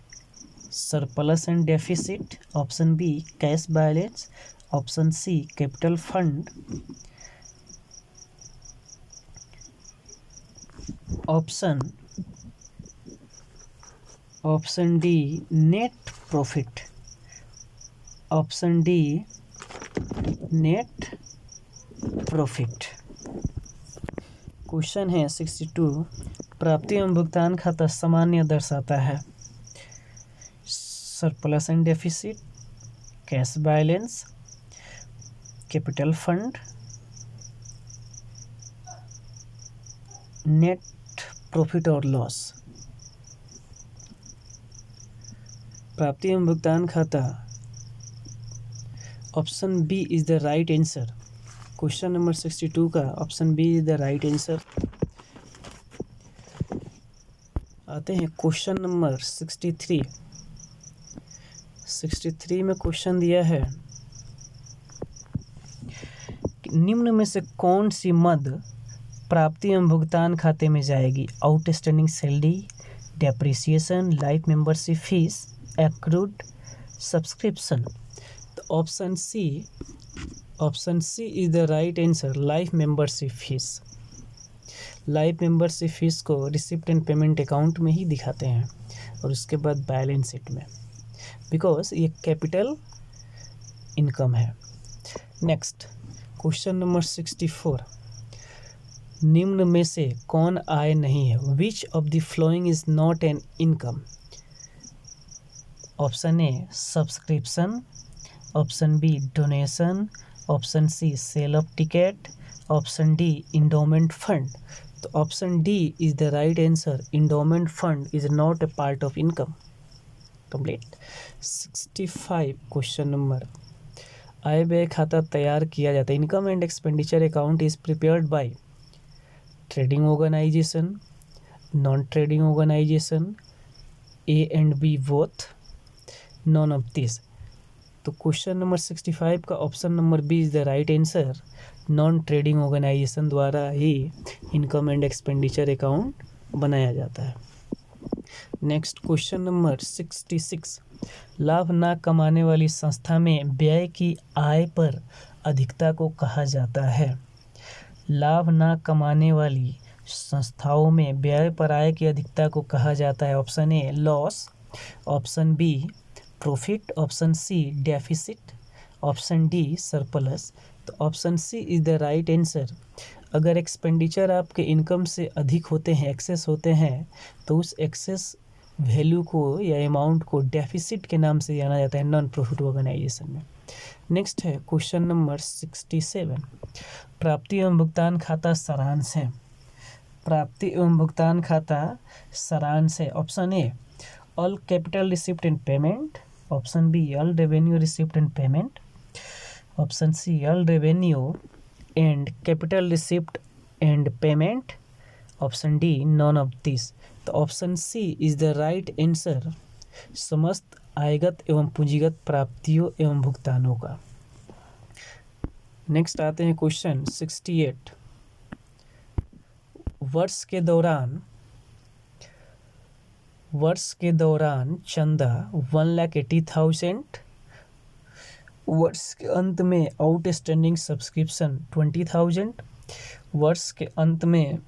surplus and deficit, option B cash balance, option C capital fund, option D net profit. Option D net profit. Question है 62, प्राप्ति एवं भुगतान खाता सामान्य दर्शाता है surplus and deficit, cash balance, capital fund, net profit और लॉस। प्राप्ति एवं भुगतान खाता option B is the right answer. Question number 62 का option B is the right answer. आते हैं क्वेश्चन नंबर 63। 63 में क्वेश्चन दिया है निम्न में से कौन सी मद प्राप्ति एवं भुगतान खाते में जाएगी? Outstanding salary, depreciation, life membership fees, accrued subscription. तो option C is the right answer, life membership fees. Life membership fees को रिसिप्ट एंड पेमेंट अकाउंट में ही दिखाते हैं और उसके बाद बैलेंस शीट में, बिकॉज ये कैपिटल इनकम है। नेक्स्ट क्वेश्चन नंबर 64, निम्न में से कौन आय नहीं है? Which of the following is not an income? Option A subscription, option B donation, option C sale of ticket, option D endowment fund. तो option D is the right answer, endowment fund is not a part of income. Complete. 65 question number, आय व्यय खाता तैयार किया जाता है। Income and expenditure account is prepared by trading organisation, non trading organisation, A and B both, none of this. तो क्वेश्चन नंबर 65 का option number B is the right answer, non trading organisation द्वारा ही इनकम एंड एक्सपेंडिचर अकाउंट बनाया जाता है। नेक्स्ट क्वेश्चन नंबर 66, लाभ ना कमाने वाली संस्था में व्यय की आय पर अधिकता को कहा जाता है? लाभ ना कमाने वाली संस्थाओं में व्यय पर आय की अधिकता को कहा जाता है। Option A loss, option B profit, option C deficit, option D surplus. तो option C is the right answer. अगर एक्सपेंडिचर आपके इनकम से अधिक होते हैं, एक्सेस होते हैं, तो उस एक्सेस वैल्यू को या अमाउंट को डेफिसिट के नाम से जाना जाता है नॉन प्रॉफिट ऑर्गेनाइजेशन में। नेक्स्ट है क्वेश्चन नंबर 67, प्राप्ति एवं भुगतान खाता सारांश है। प्राप्ति एवं भुगतान खाता सारांश है। Option A all capital receipt and payment, option B all revenue receipt and payment, option C all revenue and capital receipt and payment, option D none of this. तो option C is the right answer, समस्त आयगत एवं पूंजीगत प्राप्तियों एवं भुगतानों का। नेक्स्ट आते हैं क्वेश्चन 68, वर्ष के दौरान चंदा 1,80,000, वर्ष के अंत में आउटस्टैंडिंग सब्सक्रिप्शन 20,000, वर्ष के अंत में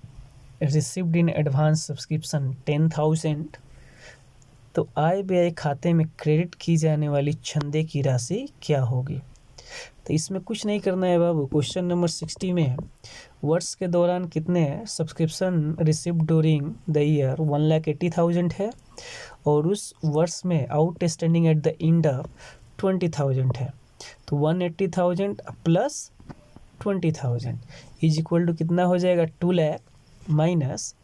रिसीव्ड इन एडवांस सब्सक्रिप्शन 10,000। तो आय व्यय खाते में क्रेडिट की जाने वाली चंदे की राशि क्या होगी? तो इसमें कुछ नहीं करना है बाबू। क्वेश्चन नंबर 60 में वर्ष के दौरान कितने subscription received during the year 1,80,000 है और उस वर्ष में outstanding at the end of 20,000 है। तो 180,000 प्लस 20,000 इज इक्वल टू कितना हो जाएगा? 2 lakh minus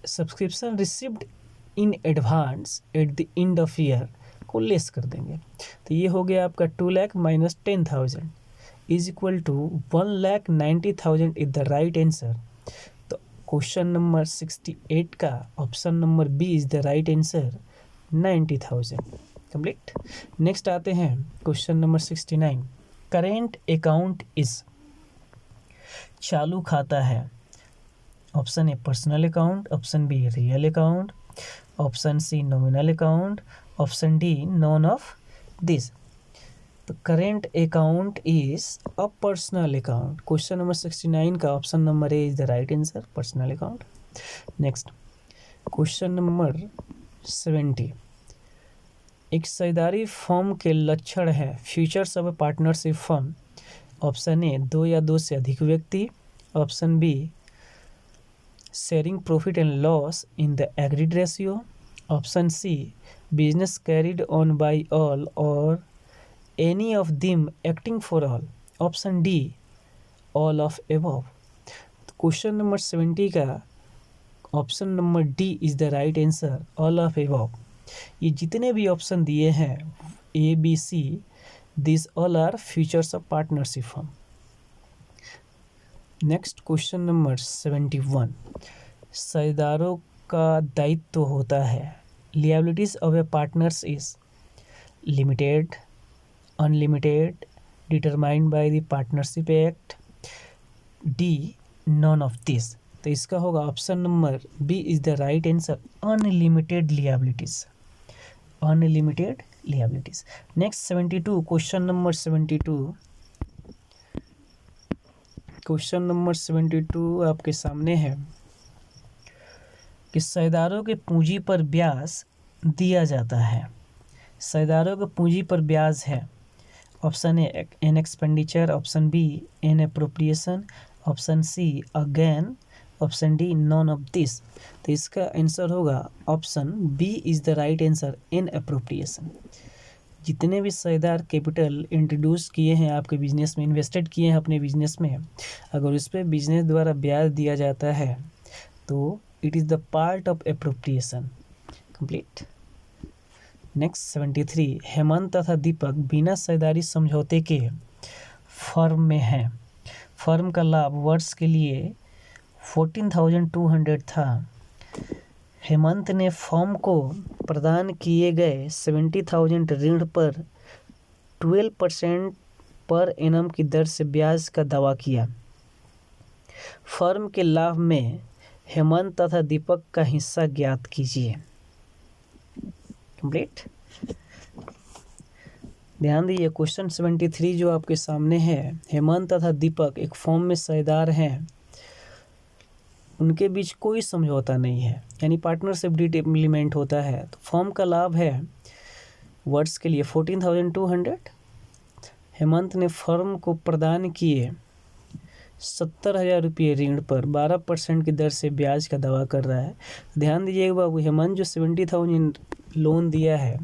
subscription received in advance at the end of year को लेस कर देंगे। तो ये हो गया आपका 2 lakh minus 10,000 is equal to 1,90,000 is the right answer. तो क्वेश्चन नंबर 68 का option number B is the right answer, 90,000। Complete. Next आते हैं question number 69, current account is चालू खाता है। Option A personal account, option B real account, option C nominal account, option D none of this. तो current account is a personal account. Question number 69 का option number A is the right answer, personal account. Next question number 70, एक साझेदारी फर्म के लक्षण है। Features of a partnership firm. Option A 2 या 2 से अधिक व्यक्ति। Option B sharing profit and loss in the agreed ratio. Option C business carried on by all और any of them acting for all. Option D all of above. Question number 70 का option number D is the right answer, all of above. ये जितने भी ऑप्शन दिए हैं A B C, this all are features of partnership firm. Next question number 71। साझेदारों का दायित्व होता है। Liabilities of a partners is limited, unlimited, determined by the partnership act, D none of this. तो इसका होगा option number B is the right answer, unlimited liabilities, unlimited liabilities. Next 72, question number 72। Question number 72 आपके सामने है कि साझेदारों के पूंजी पर ब्याज दिया जाता है। साझेदारों के पूंजी पर ब्याज है। Option A an expenditure, option B an appropriation, option C a gain, option D none of this. तो इसका आंसर होगा option B is the right answer, in appropriation. जितने भी साझेदार कैपिटल इंट्रोड्यूस किए हैं आपके बिजनेस में, इन्वेस्टेड किए हैं अपने बिजनेस में, अगर उस पर बिजनेस द्वारा ब्याज दिया जाता है तो it is the part of appropriation. Complete. Next 73। Hemant तथा दीपक बिना साझेदारी समझौते के फर्म में हैं। फर्म का लाभ वर्ष के लिए 14,200 था। हेमंत ने फर्म को प्रदान किए गए 70,000 ऋण पर 12% पर एनम की दर से ब्याज का दावा किया। फर्म के लाभ में हेमंत तथा दीपक का हिस्सा ज्ञात कीजिए। कंप्लीट। ध्यान दीजिए, क्वेश्चन 73 जो आपके सामने है, हेमंत तथा दीपक एक फर्म में साझेदार हैं, उनके बीच कोई समझौता नहीं है, यानी पार्टनरशिप डीड इम्प्लीमेंट होता है। तो फर्म का लाभ है वर्ष के लिए 14,200। हेमंत ने फर्म को प्रदान किए 70,000 रुपये ऋण पर 12% की दर से ब्याज का दावा कर रहा है। ध्यान दीजिएगा बाबू, हेमंत जो 70,000 लोन दिया है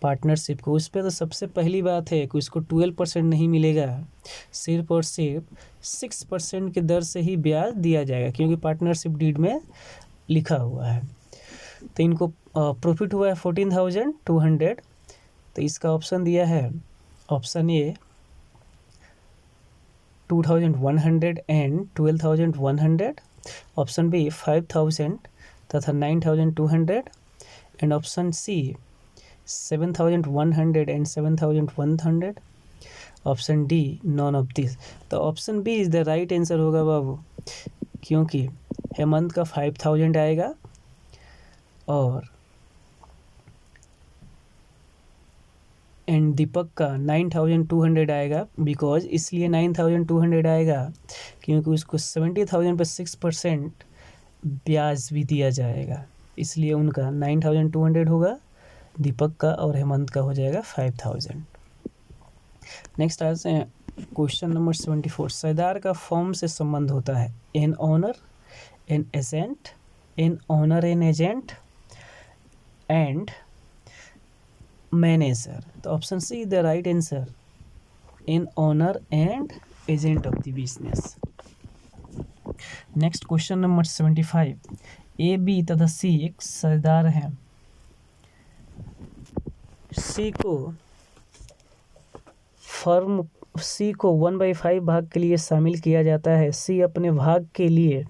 पार्टनरशिप को, उस पर तो सबसे पहली बात है कि उसको 12% नहीं मिलेगा, सिर्फ और सिर्फ 6% की दर से ही ब्याज दिया जाएगा, क्योंकि पार्टनरशिप डीड में लिखा हुआ है। तो इनको प्रॉफिट हुआ है 14,200। तो इसका ऑप्शन दिया है option A 2,100 and 12,100, option B 5,000 तथा 9,200 and option C 7,100 and 7,100, option D none of this. तो option B is the right answer होगा बाबू, क्योंकि हेमंत का 5,000 आएगा और एंड दीपक का 9,200 आएगा। बिकॉज इसलिए 9,200 आएगा क्योंकि उसको 70,000 पर 6% ब्याज भी दिया जाएगा, इसलिए उनका 9,200 होगा दीपक का, और हेमंत का हो जाएगा 5,000। नेक्स्ट आते हैं क्वेश्चन नंबर 74। साझेदार का फर्म से संबंध होता है। An owner, an agent, an owner an agent and manager. तो option C is the right answer, an owner and agent of the business. Next question number 75। A B तथा सी एक साझेदार हैं। सी को 1/5 भाग के लिए शामिल किया जाता है। सी अपने भाग के लिए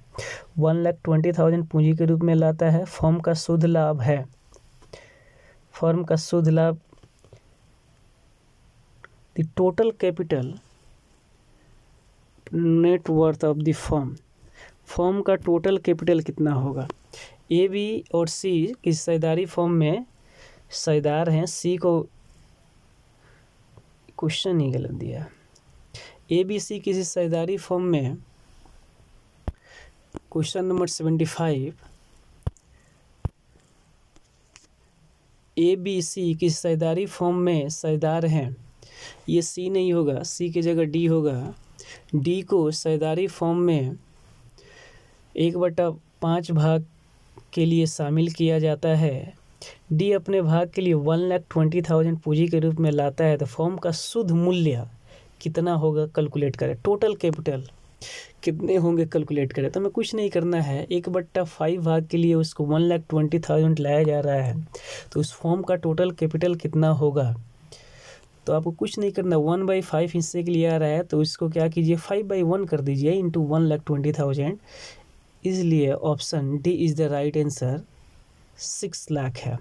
1,20,000 पूंजी के रूप में लाता है। फर्म का शुद्ध लाभ है, फर्म का शुद्ध लाभ, the total capital net worth of the firm, firm का टोटल कैपिटल कितना होगा। ए बी और सी किसी साझेदारी फर्म में साझेदार हैं। सी को क्वेश्चन ही गलत दिया। ए बी सी किसी साझेदारी फर्म में, question number 75, A B C की साझेदारी फॉर्म में साझेदार हैं, ये सी नहीं होगा, सी की जगह डी होगा। डी को साझेदारी फॉर्म में 1/5 भाग के लिए शामिल किया जाता है। डी अपने भाग के लिए 1,20,000 पूंजी के रूप में लाता है, तो फॉर्म का शुद्ध मूल्य कितना होगा कैलकुलेट करें। टोटल कैपिटल कितने होंगे कैलकुलेट करें। तो हमें कुछ नहीं करना है, 1/5 भाग के लिए उसको 1,20,000 लाया जा रहा है, तो उस फॉर्म का टोटल कैपिटल कितना होगा। तो आपको कुछ नहीं करना, 1/5 हिस्से के लिए आ रहा है तो इसको क्या कीजिए 5/1 कर दीजिए इंटू 1,20,000। इसलिए option D is the right answer, 6 lakh है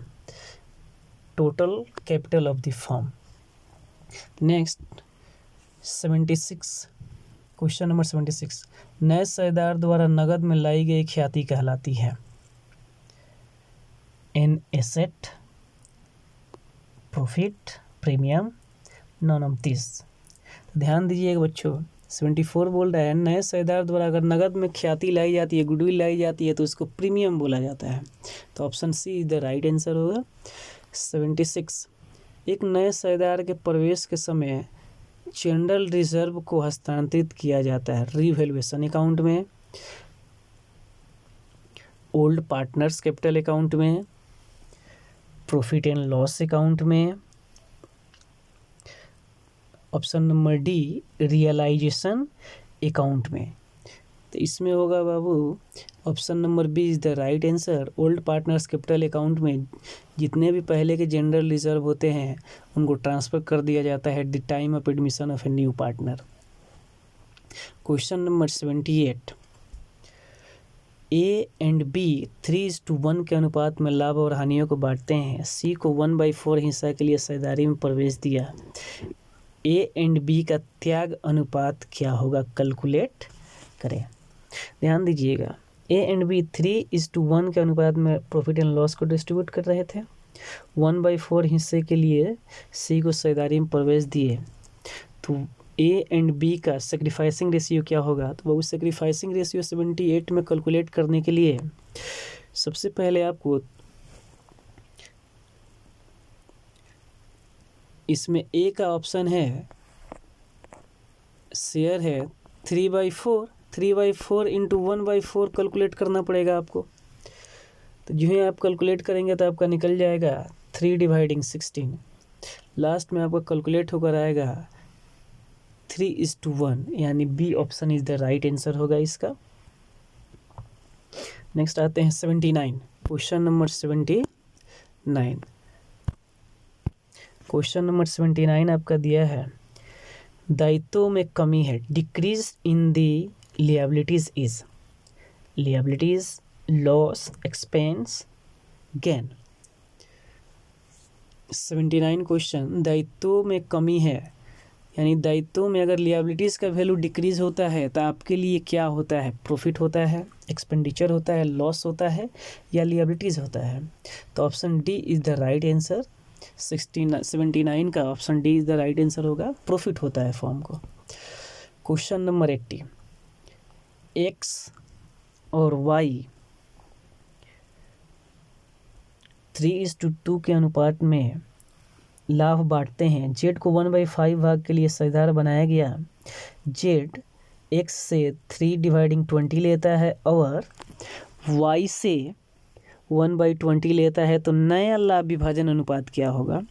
total capital of the firm. Next 76, question number 76, नए साझेदार द्वारा नगद में लाई गई ख्याति कहलाती है an asset, profit, premium, non of this. ध्यान दीजिएगा बच्चों, 74 बोल रहा है नए साझेदार द्वारा अगर नगद में ख्याति लाई जाती है, गुडविल लाई जाती है, तो उसको प्रीमियम बोला जाता है। तो option C is the right answer होगा। 76, एक नए साझेदार के प्रवेश के समय जनरल रिजर्व को हस्तांतरित किया जाता है रिवैल्यूएशन अकाउंट में, ओल्ड पार्टनर्स कैपिटल अकाउंट में, प्रॉफिट एंड लॉस अकाउंट में। Option number D realisation account में। तो इसमें होगा बाबू option number B is the right answer. Old partners capital account में जितने भी पहले के जनरल रिजर्व होते हैं उनको ट्रांसफ़र कर दिया जाता है at the time of admission of a new partner. Question number 78, A and B 3:1 के अनुपात में लाभ और हानियों को बांटते हैं। सी को 1/4 हिस्सा के लिए साझेदारी में प्रवेश दिया। ए एंड बी का त्याग अनुपात क्या होगा कैलकुलेट करें। ध्यान दीजिएगा, ए एंड बी 3:1 के अनुपात में प्रॉफिट एंड लॉस को डिस्ट्रीब्यूट कर रहे थे। 1/4 हिस्से के लिए सी को साझेदारी में प्रवेश दिए, तो ए एंड बी का सेक्रीफाइसिंग रेशियो क्या होगा। तो वो सेक्रीफाइसिंग रेशियो 78 में कैलकुलेट करने के लिए सबसे पहले आपको इसमें ए का ऑप्शन है शेयर है 3/4 इंटू 1/4 कैलकुलेट करना पड़ेगा आपको। तो जो है आप कैलकुलेट करेंगे तो आपका निकल जाएगा 3/16। लास्ट में आपका कैलकुलेट होकर आएगा 3:1, यानी B option is the right answer होगा इसका। नेक्स्ट आते हैं 79, क्वेश्चन नंबर 79। क्वेश्चन नंबर 79 आपका दिया है दायित्वों में कमी है, decrease in the liabilities is, liabilities, loss, expense, gain. 79 question, दायित्वों में कमी है, यानी दायित्वों में अगर लिएबिलिटीज़ का वैल्यू डिक्रीज होता है तो आपके लिए क्या होता है, प्रॉफिट होता है, एक्सपेंडिचर होता है, लॉस होता है या लिएबिलिटीज़ होता है। तो option D is the right answer. 79 का option D is the right answer होगा, प्रॉफिट होता है फॉर्म को। क्वेश्चन नंबर 80, एक्स और वाई 3:2 के अनुपात में लाभ बांटते हैं। जेड को 1/5 भाग के लिए साझेदार बनाया गया। जेड एक्स से 3/20 लेता है और वाई से 1/20 लेता है, तो नया लाभ विभाजन अनुपात क्या होगा।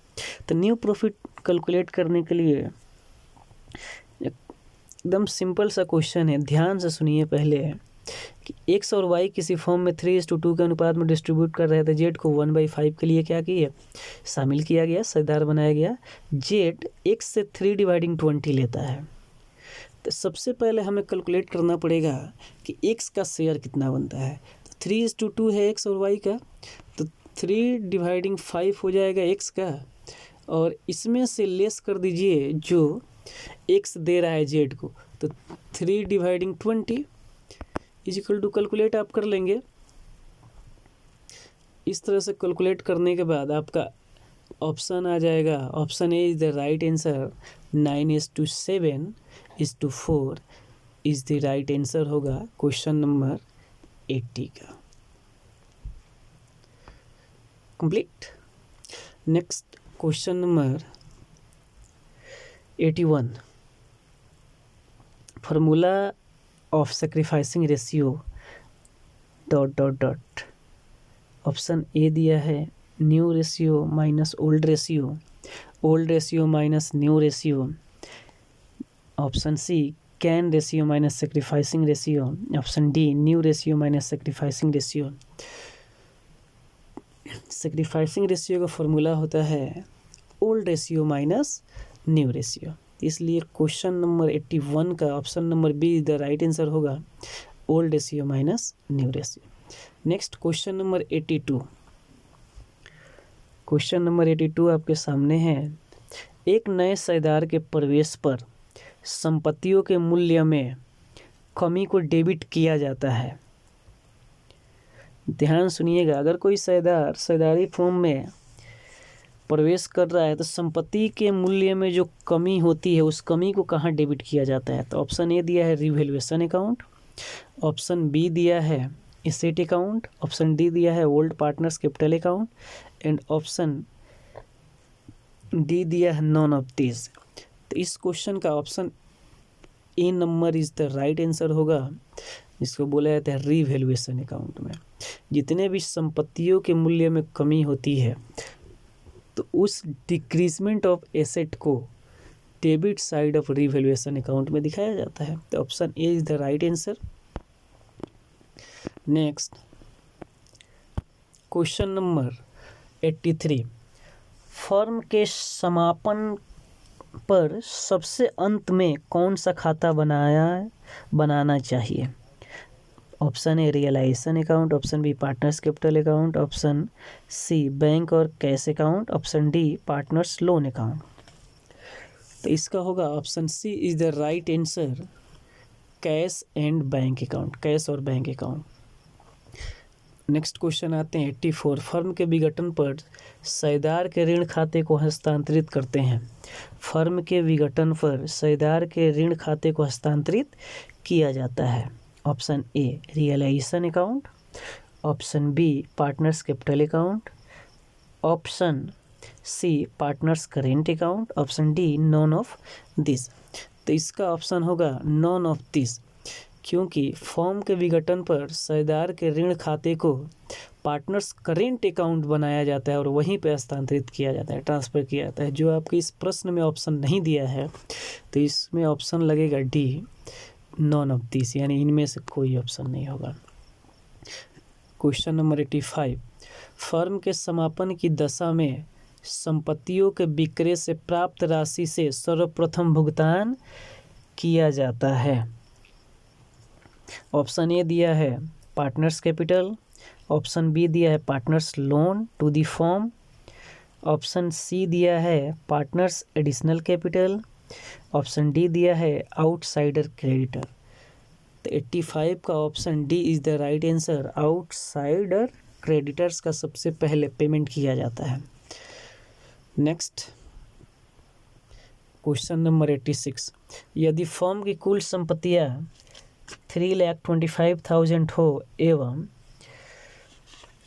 तो न्यू प्रॉफिट कैलकुलेट करने के लिए एकदम सिंपल सा क्वेश्चन है, ध्यान से सुनिए पहले कि एक्स और वाई किसी फॉर्म में 3:2 के अनुपात में डिस्ट्रीब्यूट कर रहे थे। जेड को 1/5 के लिए क्या किया, शामिल किया गया, साझेदार बनाया गया। जेड एक्स से 3/20 लेता है, तो सबसे पहले हमें कैलकुलेट करना पड़ेगा कि एक्स का शेयर कितना बनता है। तो 3:2 है एक्स और वाई का, तो 3/5 हो जाएगा एक्स का, और इसमें से लेस कर दीजिए जो एक्स दे रहा है जेड को, तो 3/20 इजिकल टू कैलकुलेट आप कर लेंगे। इस तरह से कैलकुलेट करने के बाद आपका ऑप्शन आ जाएगा, option A is the right answer. 9:7:4 is the right answer होगा क्वेश्चन नंबर 80 का। Complete. Next question number 81, formula of sacrificing ratio dot dot dot. Option A दिया है new ratio minus old ratio, old ratio minus new ratio. Option C gain ratio minus sacrificing ratio. Option D new ratio minus sacrificing ratio. Sacrificing ratio का फॉर्मूला होता है old ratio minus new ratio, इसलिए क्वेश्चन नंबर 81 का option number B the right answer होगा old ratio minus new ratio. Next question number 82, question number 82 आपके सामने है। एक नए शेयरदार के प्रवेश पर संपत्तियों के मूल्य में कमी को डेबिट किया जाता है। ध्यान सुनिएगा, अगर कोई शेयरदार शेयरदारी फॉर्म में प्रवेश कर रहा है तो संपत्ति के मूल्य में जो कमी होती है उस कमी को कहाँ डेबिट किया जाता है। तो ऑप्शन ए दिया है रिवैल्यूएशन अकाउंट, ऑप्शन बी दिया है एसेट अकाउंट, ऑप्शन डी दिया है old partners capital account and option D दिया है नॉन ऑफ दिस। तो इस क्वेश्चन का option A number is the right answer होगा, जिसको बोला जाता है रिवैल्यूएशन अकाउंट में जितने भी संपत्तियों के मूल्य में कमी होती है तो उस डिक्रीजमेंट ऑफ एसेट को debit side of revaluation account में दिखाया जाता है। तो option A is the right answer. Next question number 83, firm के समापन पर सबसे अंत में कौन सा खाता बनाना चाहिए। Option A realisation account, option B partners capital account, option C bank और cash account, option D partners loan account. तो इसका होगा option C is the right answer cash and bank account, cash और बैंक अकाउंट। नेक्स्ट क्वेश्चन आते हैं 84, फर्म के विघटन पर शेयरदार के ऋण खाते को हस्तांतरित करते हैं। फर्म के विघटन पर शेयरदार के ऋण खाते को हस्तांतरित किया जाता है। Option A realisation account, option B partners capital account, option C partners current account, option D none of this. तो इसका ऑप्शन होगा नॉन ऑफ दिस, क्योंकि फर्म के विघटन पर शेयरदार के ऋण खाते को पार्टनर्स करेंट अकाउंट बनाया जाता है और वहीं पे हस्तांतरित किया जाता है, ट्रांसफ़र किया जाता है। जो आपके इस प्रश्न में ऑप्शन नहीं दिया है तो इसमें ऑप्शन लगेगा डी नॉन ऑफ दिस, यानी इनमें से कोई ऑप्शन नहीं होगा। क्वेश्चन नंबर 85, फर्म के समापन की दशा में संपत्तियों के विक्रय से प्राप्त राशि से सर्वप्रथम भुगतान किया जाता है। ऑप्शन ए दिया है पार्टनर्स कैपिटल, ऑप्शन बी दिया है partners loan to the firm, option C दिया है partners additional capital, option D दिया है आउटसाइडर क्रेडिटर। तो 85 का option D is the right answer, outsider creditors का सबसे पहले पेमेंट किया जाता है। नेक्स्ट क्वेश्चन नंबर 86, यदि फर्म की कुल संपत्तियां 3,25,000 हो एवं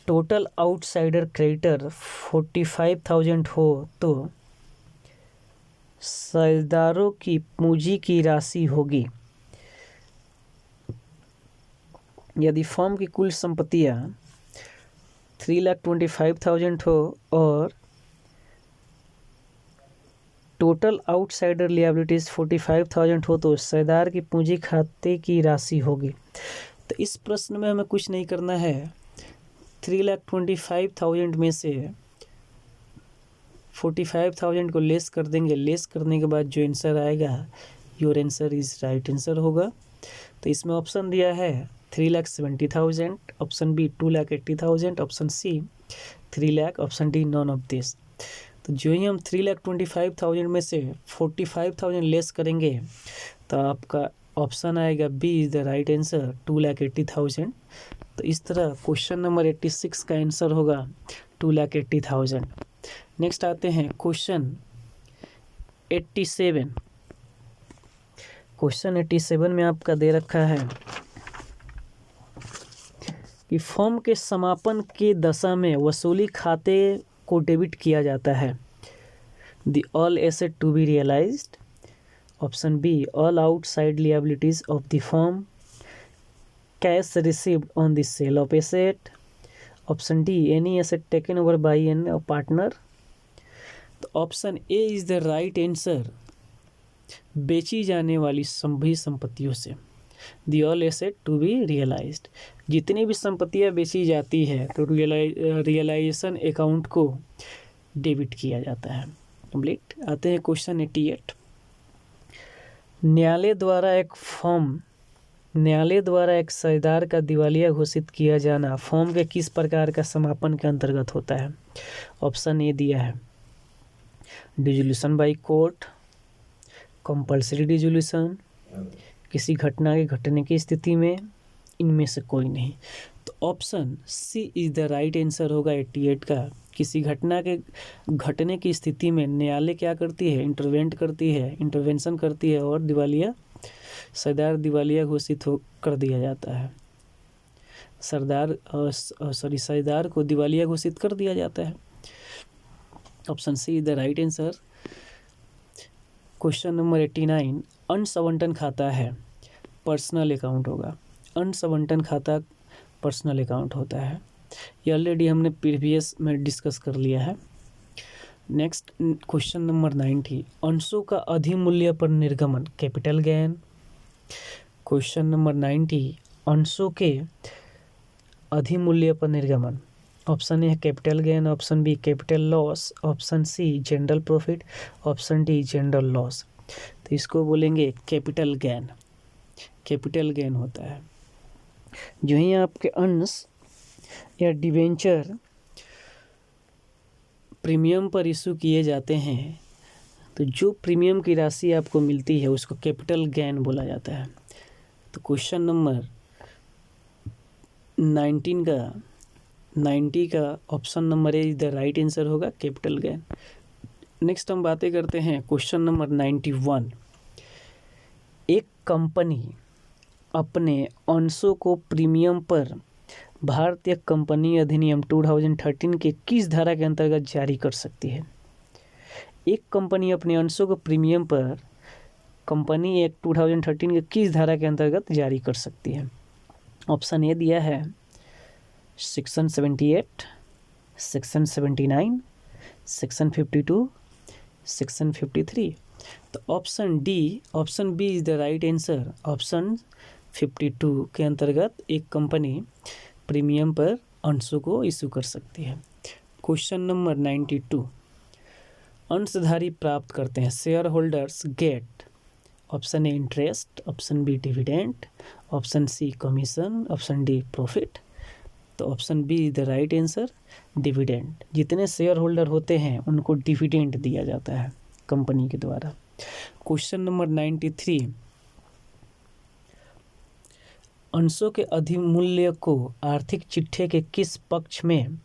टोटल आउटसाइडर क्रेडिटर 45,000 हो तो शेयरदारों की पूंजी की राशि होगी। यदि फर्म की कुल संपत्तियां 3,25,000 हो और टोटल आउटसाइडर लिएबिलिटीज 45,000 हो तो शेयरदार की पूंजी खाते की राशि होगी। तो इस प्रश्न में हमें कुछ नहीं करना है, 3,25,000 में से 45,000 को लेस कर देंगे, लेस करने के बाद जो आंसर आएगा your answer is right answer होगा। तो इसमें ऑप्शन दिया है 3,70,000, option B 2,80,000, option C 3 lakh, option D none of this. तो जो ही हम 3,25,000 में से 45,000 लेस करेंगे तो आपका ऑप्शन आएगा B is the right answer 2,80,000। तो इस तरह क्वेश्चन नंबर 86 का आंसर होगा 2,80,000। नेक्स्ट आते हैं क्वेश्चन 87। क्वेश्चन 87 में आपका दे रखा है कि फर्म के समापन के दशा में वसूली खाते को डेबिट किया जाता है? The all asset to be realised, option B all outside liabilities of the firm, cash received on the sale of asset, option D any asset taken over by an partner. तो option A is the right answer, बेची जाने वाली सभी संपत्तियों से। The all asset to be realised, जितनी भी संपत्तियां बेची जाती है तो रियलाइजेशन अकाउंट को डेबिट किया जाता है। कंप्लीट। आते हैं क्वेश्चन 88। न्यायालय द्वारा एक साझेदार का दिवालिया घोषित किया जाना फर्म के किस प्रकार का समापन के अंतर्गत होता है? ऑप्शन ए दिया है dissolution by court, compulsory dissolution, किसी घटना के घटने की स्थिति में, इनमें से कोई नहीं। तो option C is the right answer होगा 88 का। किसी घटना के घटने की स्थिति में न्यायालय क्या करती है? इंटरवेंशन करती है और साझेदार दिवालिया घोषित कर दिया जाता है। साझेदार को दिवालिया घोषित कर दिया जाता है। Option C is the right answer. Question number 89। अंश आवंटन खाता है पर्सनल अकाउंट होगा। अंश आवंटन खाता पर्सनल अकाउंट होता है। ये ऑलरेडी हमने प्रीवियस में डिस्कस कर लिया है। Next question number 90। अंशों का अधिमूल्य पर निर्गमन कैपिटल गेन। Question number 90। अंशों के अधिमूल्य पर निर्गमन, ऑप्शन ए है capital gain, option B capital loss, option C general profit, option D general loss. तो इसको बोलेंगे कैपिटल गेन। कैपिटल गेन होता है जो ही आपके अंश या डिवेंचर प्रीमियम पर इशू किए जाते हैं तो जो प्रीमियम की राशि आपको मिलती है उसको कैपिटल गेन बोला जाता है। तो क्वेश्चन नंबर 90 का option number A is the right answer होगा कैपिटल गेन। नेक्स्ट हम बातें करते हैं क्वेश्चन नंबर 91। एक कंपनी अपने अंशों को प्रीमियम पर भारतीय कंपनी अधिनियम 2013 के किस धारा के अंतर्गत जारी कर सकती है? एक कंपनी अपने अंशों को प्रीमियम पर कंपनी एक्ट 2013 के किस धारा के अंतर्गत जारी कर सकती है? ऑप्शन ए दिया है सेक्शन 78, सेक्शन 79, सेक्शन 52, सेक्शन 53। तो option B is the right answer. Option 52 के अंतर्गत एक कंपनी प्रीमियम पर अंशों को इशू कर सकती है। Question number 92। अंशधारी प्राप्त करते हैं share holders get, option A interest, option B dividend, option C commission, option D profit. तो option B is the right answer, dividend. जितने शेयर होल्डर होते हैं उनको डिविडेंड दिया जाता है कंपनी के द्वारा। Question number 93। अंशों के अधिमूल्य को आर्थिक चिट्ठे के किस पक्ष में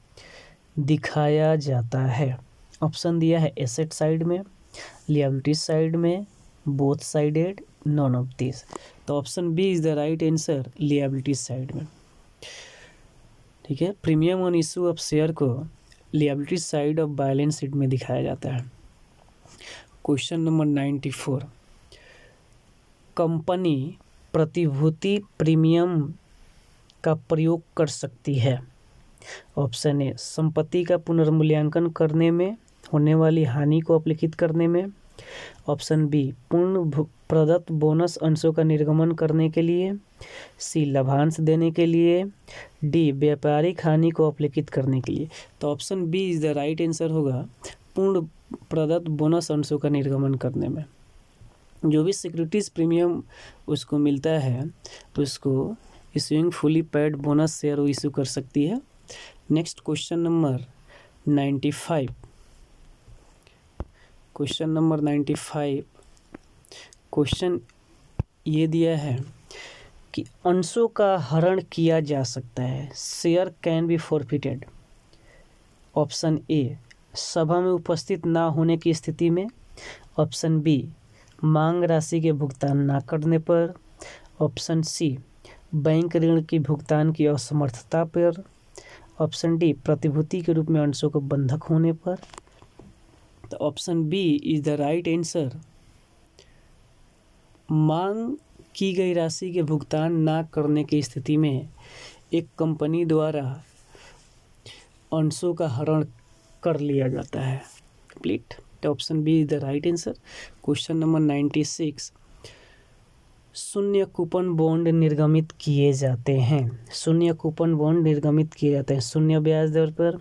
दिखाया जाता है? ऑप्शन दिया है एसेट साइड में, लिएबिलिटी साइड में, both sided, none of this. तो option B is the right answer, liability side में। ठीक है, premium on issue of share को liability side of balance sheet में दिखाया जाता है। Question number 94। कंपनी प्रतिभूति प्रीमियम का प्रयोग कर सकती है। ऑप्शन ए संपत्ति का पुनर्मूल्यांकन करने में होने वाली हानि को अपलिखित करने में, ऑप्शन बी पूर्ण प्रदत्त बोनस अंशों का निर्गमन करने के लिए, सी लाभांश देने के लिए, डी व्यापारिक हानि को अपलिखित करने के लिए। तो option B is the right answer होगा, पूर्ण प्रदत्त बोनस अंशों का निर्गमन करने में। जो भी सिक्योरिटीज़ प्रीमियम उसको मिलता है उसको issuing fully paid bonus share वो इशू कर सकती है। Next question number 95। Question number 95। Question ये दिया है कि अंशों का हरण किया जा सकता है, share can be forfeited. Option A सभा में उपस्थित ना होने की स्थिति में, ऑप्शन बी मांग राशि के भुगतान ना करने पर, ऑप्शन सी बैंक ऋण की भुगतान की असमर्थता पर, ऑप्शन डी प्रतिभूति के रूप में अंशों को बंधक होने पर। तो option B is the right answer. मांग की गई राशि के भुगतान ना करने की स्थिति में एक कंपनी द्वारा अंशों का हरण कर लिया जाता है। कंप्लीट। तो option B is the right answer. Question number 96, शून्य कूपन बॉन्ड निर्गमित किए जाते हैं। शून्य कूपन बॉन्ड निर्गमित किए जाते हैं शून्य ब्याज दर पर,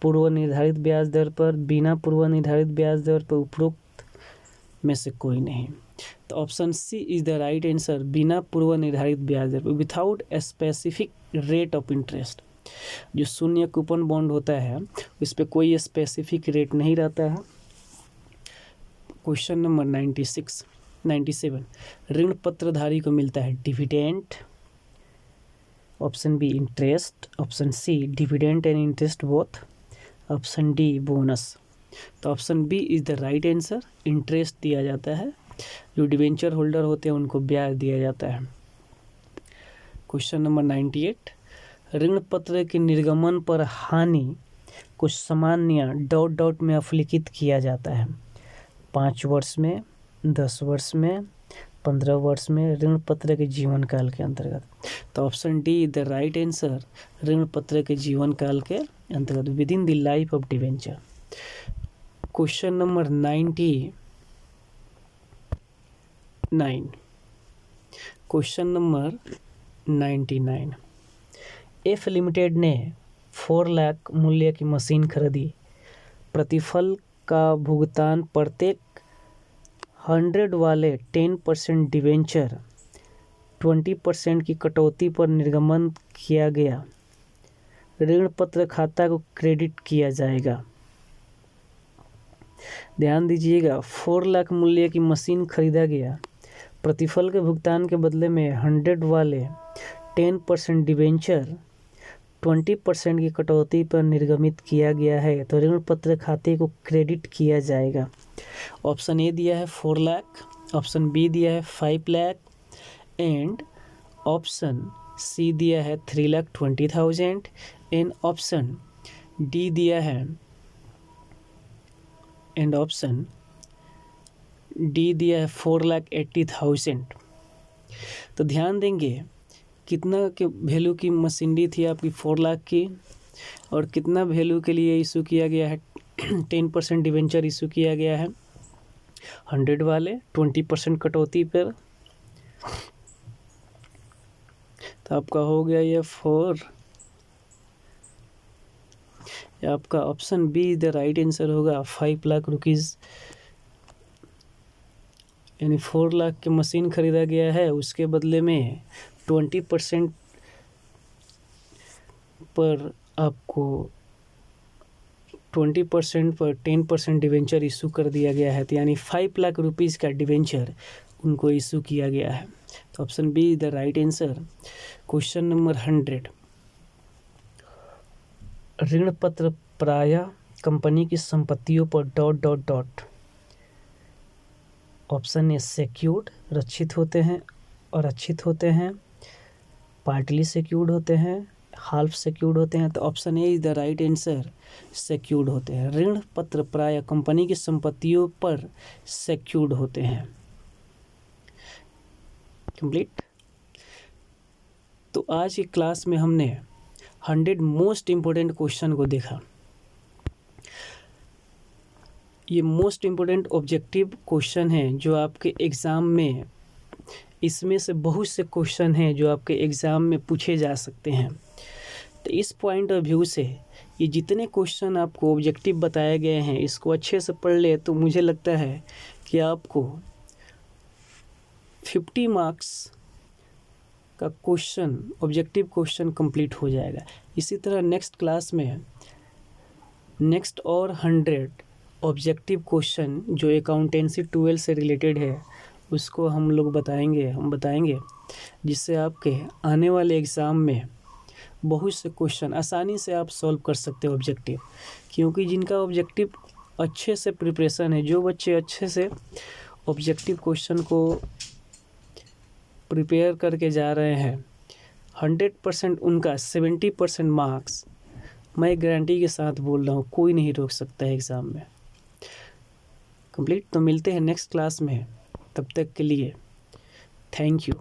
पूर्व निर्धारित ब्याज दर पर, बिना पूर्व निर्धारित ब्याज दर पर, उपरोक्त में से कोई नहीं। तो option C is the right answer, बिना पूर्व निर्धारित ब्याज दर पर, without a specific rate of interest. जो शून्य कूपन बॉन्ड होता है उस पर कोई स्पेसिफिक रेट नहीं रहता है। क्वेश्चन नंबर 97, ऋण पत्रधारी को मिलता है dividend, option B interest, option C dividend and interest both, option D bonus. तो option B is the right answer, interest दिया जाता है। जो डिवेंचर होल्डर होते हैं उनको ब्याज दिया जाता है। क्वेश्चन नंबर 98, ऋण पत्र के निर्गमन पर हानि को सामान्य ... में अवलिखित किया जाता है। 5 वर्ष में, 10 वर्ष में, 15 वर्ष में, ऋण पत्र के जीवन काल के अंतर्गत। तो option D is the right answer, ऋण पत्र के जीवन काल के अंतर्गत, with in the life of debenture. Question number 99, question number 99, F limited ने 4 लाख मूल्य की मशीन खरीदी। प्रतिफल का भुगतान प्रत्येक 100 वाले 10% डिवेंचर 20% की कटौती पर निर्गमन किया गया ऋण पत्र खाता को क्रेडिट किया जाएगा। ध्यान दीजिएगा, 4 लाख मूल्य की मशीन खरीदा गया, प्रतिफल के भुगतान के बदले में 100 वाले 10% डिवेंचर 20% की कटौती पर निर्गमित किया गया है, तो ऋण पत्र खाते को क्रेडिट किया जाएगा। ऑप्शन ए दिया है 4 लाख, ऑप्शन बी दिया है 5 लाख एंड ऑप्शन सी दिया है 3,20,000 एंड ऑप्शन डी दिया है एंड ऑप्शन डी दिया है 4,80,000। तो ध्यान देंगे कितना के वैल्यू की मशीनरी थी आपकी 4 लाख की, और कितना वैल्यू के लिए इशू किया गया है 10% डिवेंचर इशू किया गया है 100 वाले 20% कटौती पर। तो आपका हो गया ये 4, आपका option B the right answer होगा। 5 लाख रुपीज़ यानी 4 लाख की मशीन खरीदा गया है, उसके बदले में 20% पर आपको 20% पर 10% डिवेंचर इशू कर दिया गया है। तो यानी 5 लाख रुपीज़ का डिवेंचर उनको इशू किया गया है। तो option B is the right answer. Question number 100, ऋण पत्र प्रायः कंपनी की संपत्तियों पर ... ऑप्शन ए सिक्योर्ड रक्षित होते हैं और रक्षित होते हैं, पार्टली सिक्योर्ड होते हैं, हाल्फ सिक्योर्ड होते हैं। तो option A is the right answer, secured होते हैं। ऋण पत्र प्रायः कंपनी की संपत्तियों पर सिक्योर्ड होते हैं। कंप्लीट। तो आज की क्लास में हमने 100 मोस्ट इम्पोर्टेंट क्वेश्चन को देखा। ये मोस्ट इम्पोर्टेंट ऑब्जेक्टिव क्वेश्चन हैं जो आपके एग्ज़ाम में, इसमें से बहुत से क्वेश्चन हैं जो आपके एग्ज़ाम में पूछे जा सकते हैं। तो इस पॉइंट ऑफ व्यू से ये जितने क्वेश्चन आपको ऑब्जेक्टिव बताए गए हैं, इसको अच्छे से पढ़ ले तो मुझे लगता है कि आपको 50 मार्क्स का क्वेश्चन, ऑब्जेक्टिव क्वेश्चन कंप्लीट हो जाएगा। इसी तरह नेक्स्ट क्लास में नेक्स्ट और 100 ऑब्जेक्टिव क्वेश्चन जो अकाउंटेंसी 12 से रिलेटेड है उसको हम बताएंगे जिससे आपके आने वाले एग्ज़ाम में बहुत से क्वेश्चन आसानी से आप सॉल्व कर सकते हो ऑब्जेक्टिव। क्योंकि जिनका ऑब्जेक्टिव अच्छे से प्रिपरेशन है, जो बच्चे अच्छे से ऑब्जेक्टिव क्वेश्चन को प्रिपेयर करके जा रहे हैं, 100% उनका 70% मार्क्स मैं गारंटी के साथ बोल रहा हूँ, कोई नहीं रोक सकता है एग्ज़ाम में कंप्लीट। तो मिलते हैं नेक्स्ट क्लास में, तब तक के लिए थैंक यू।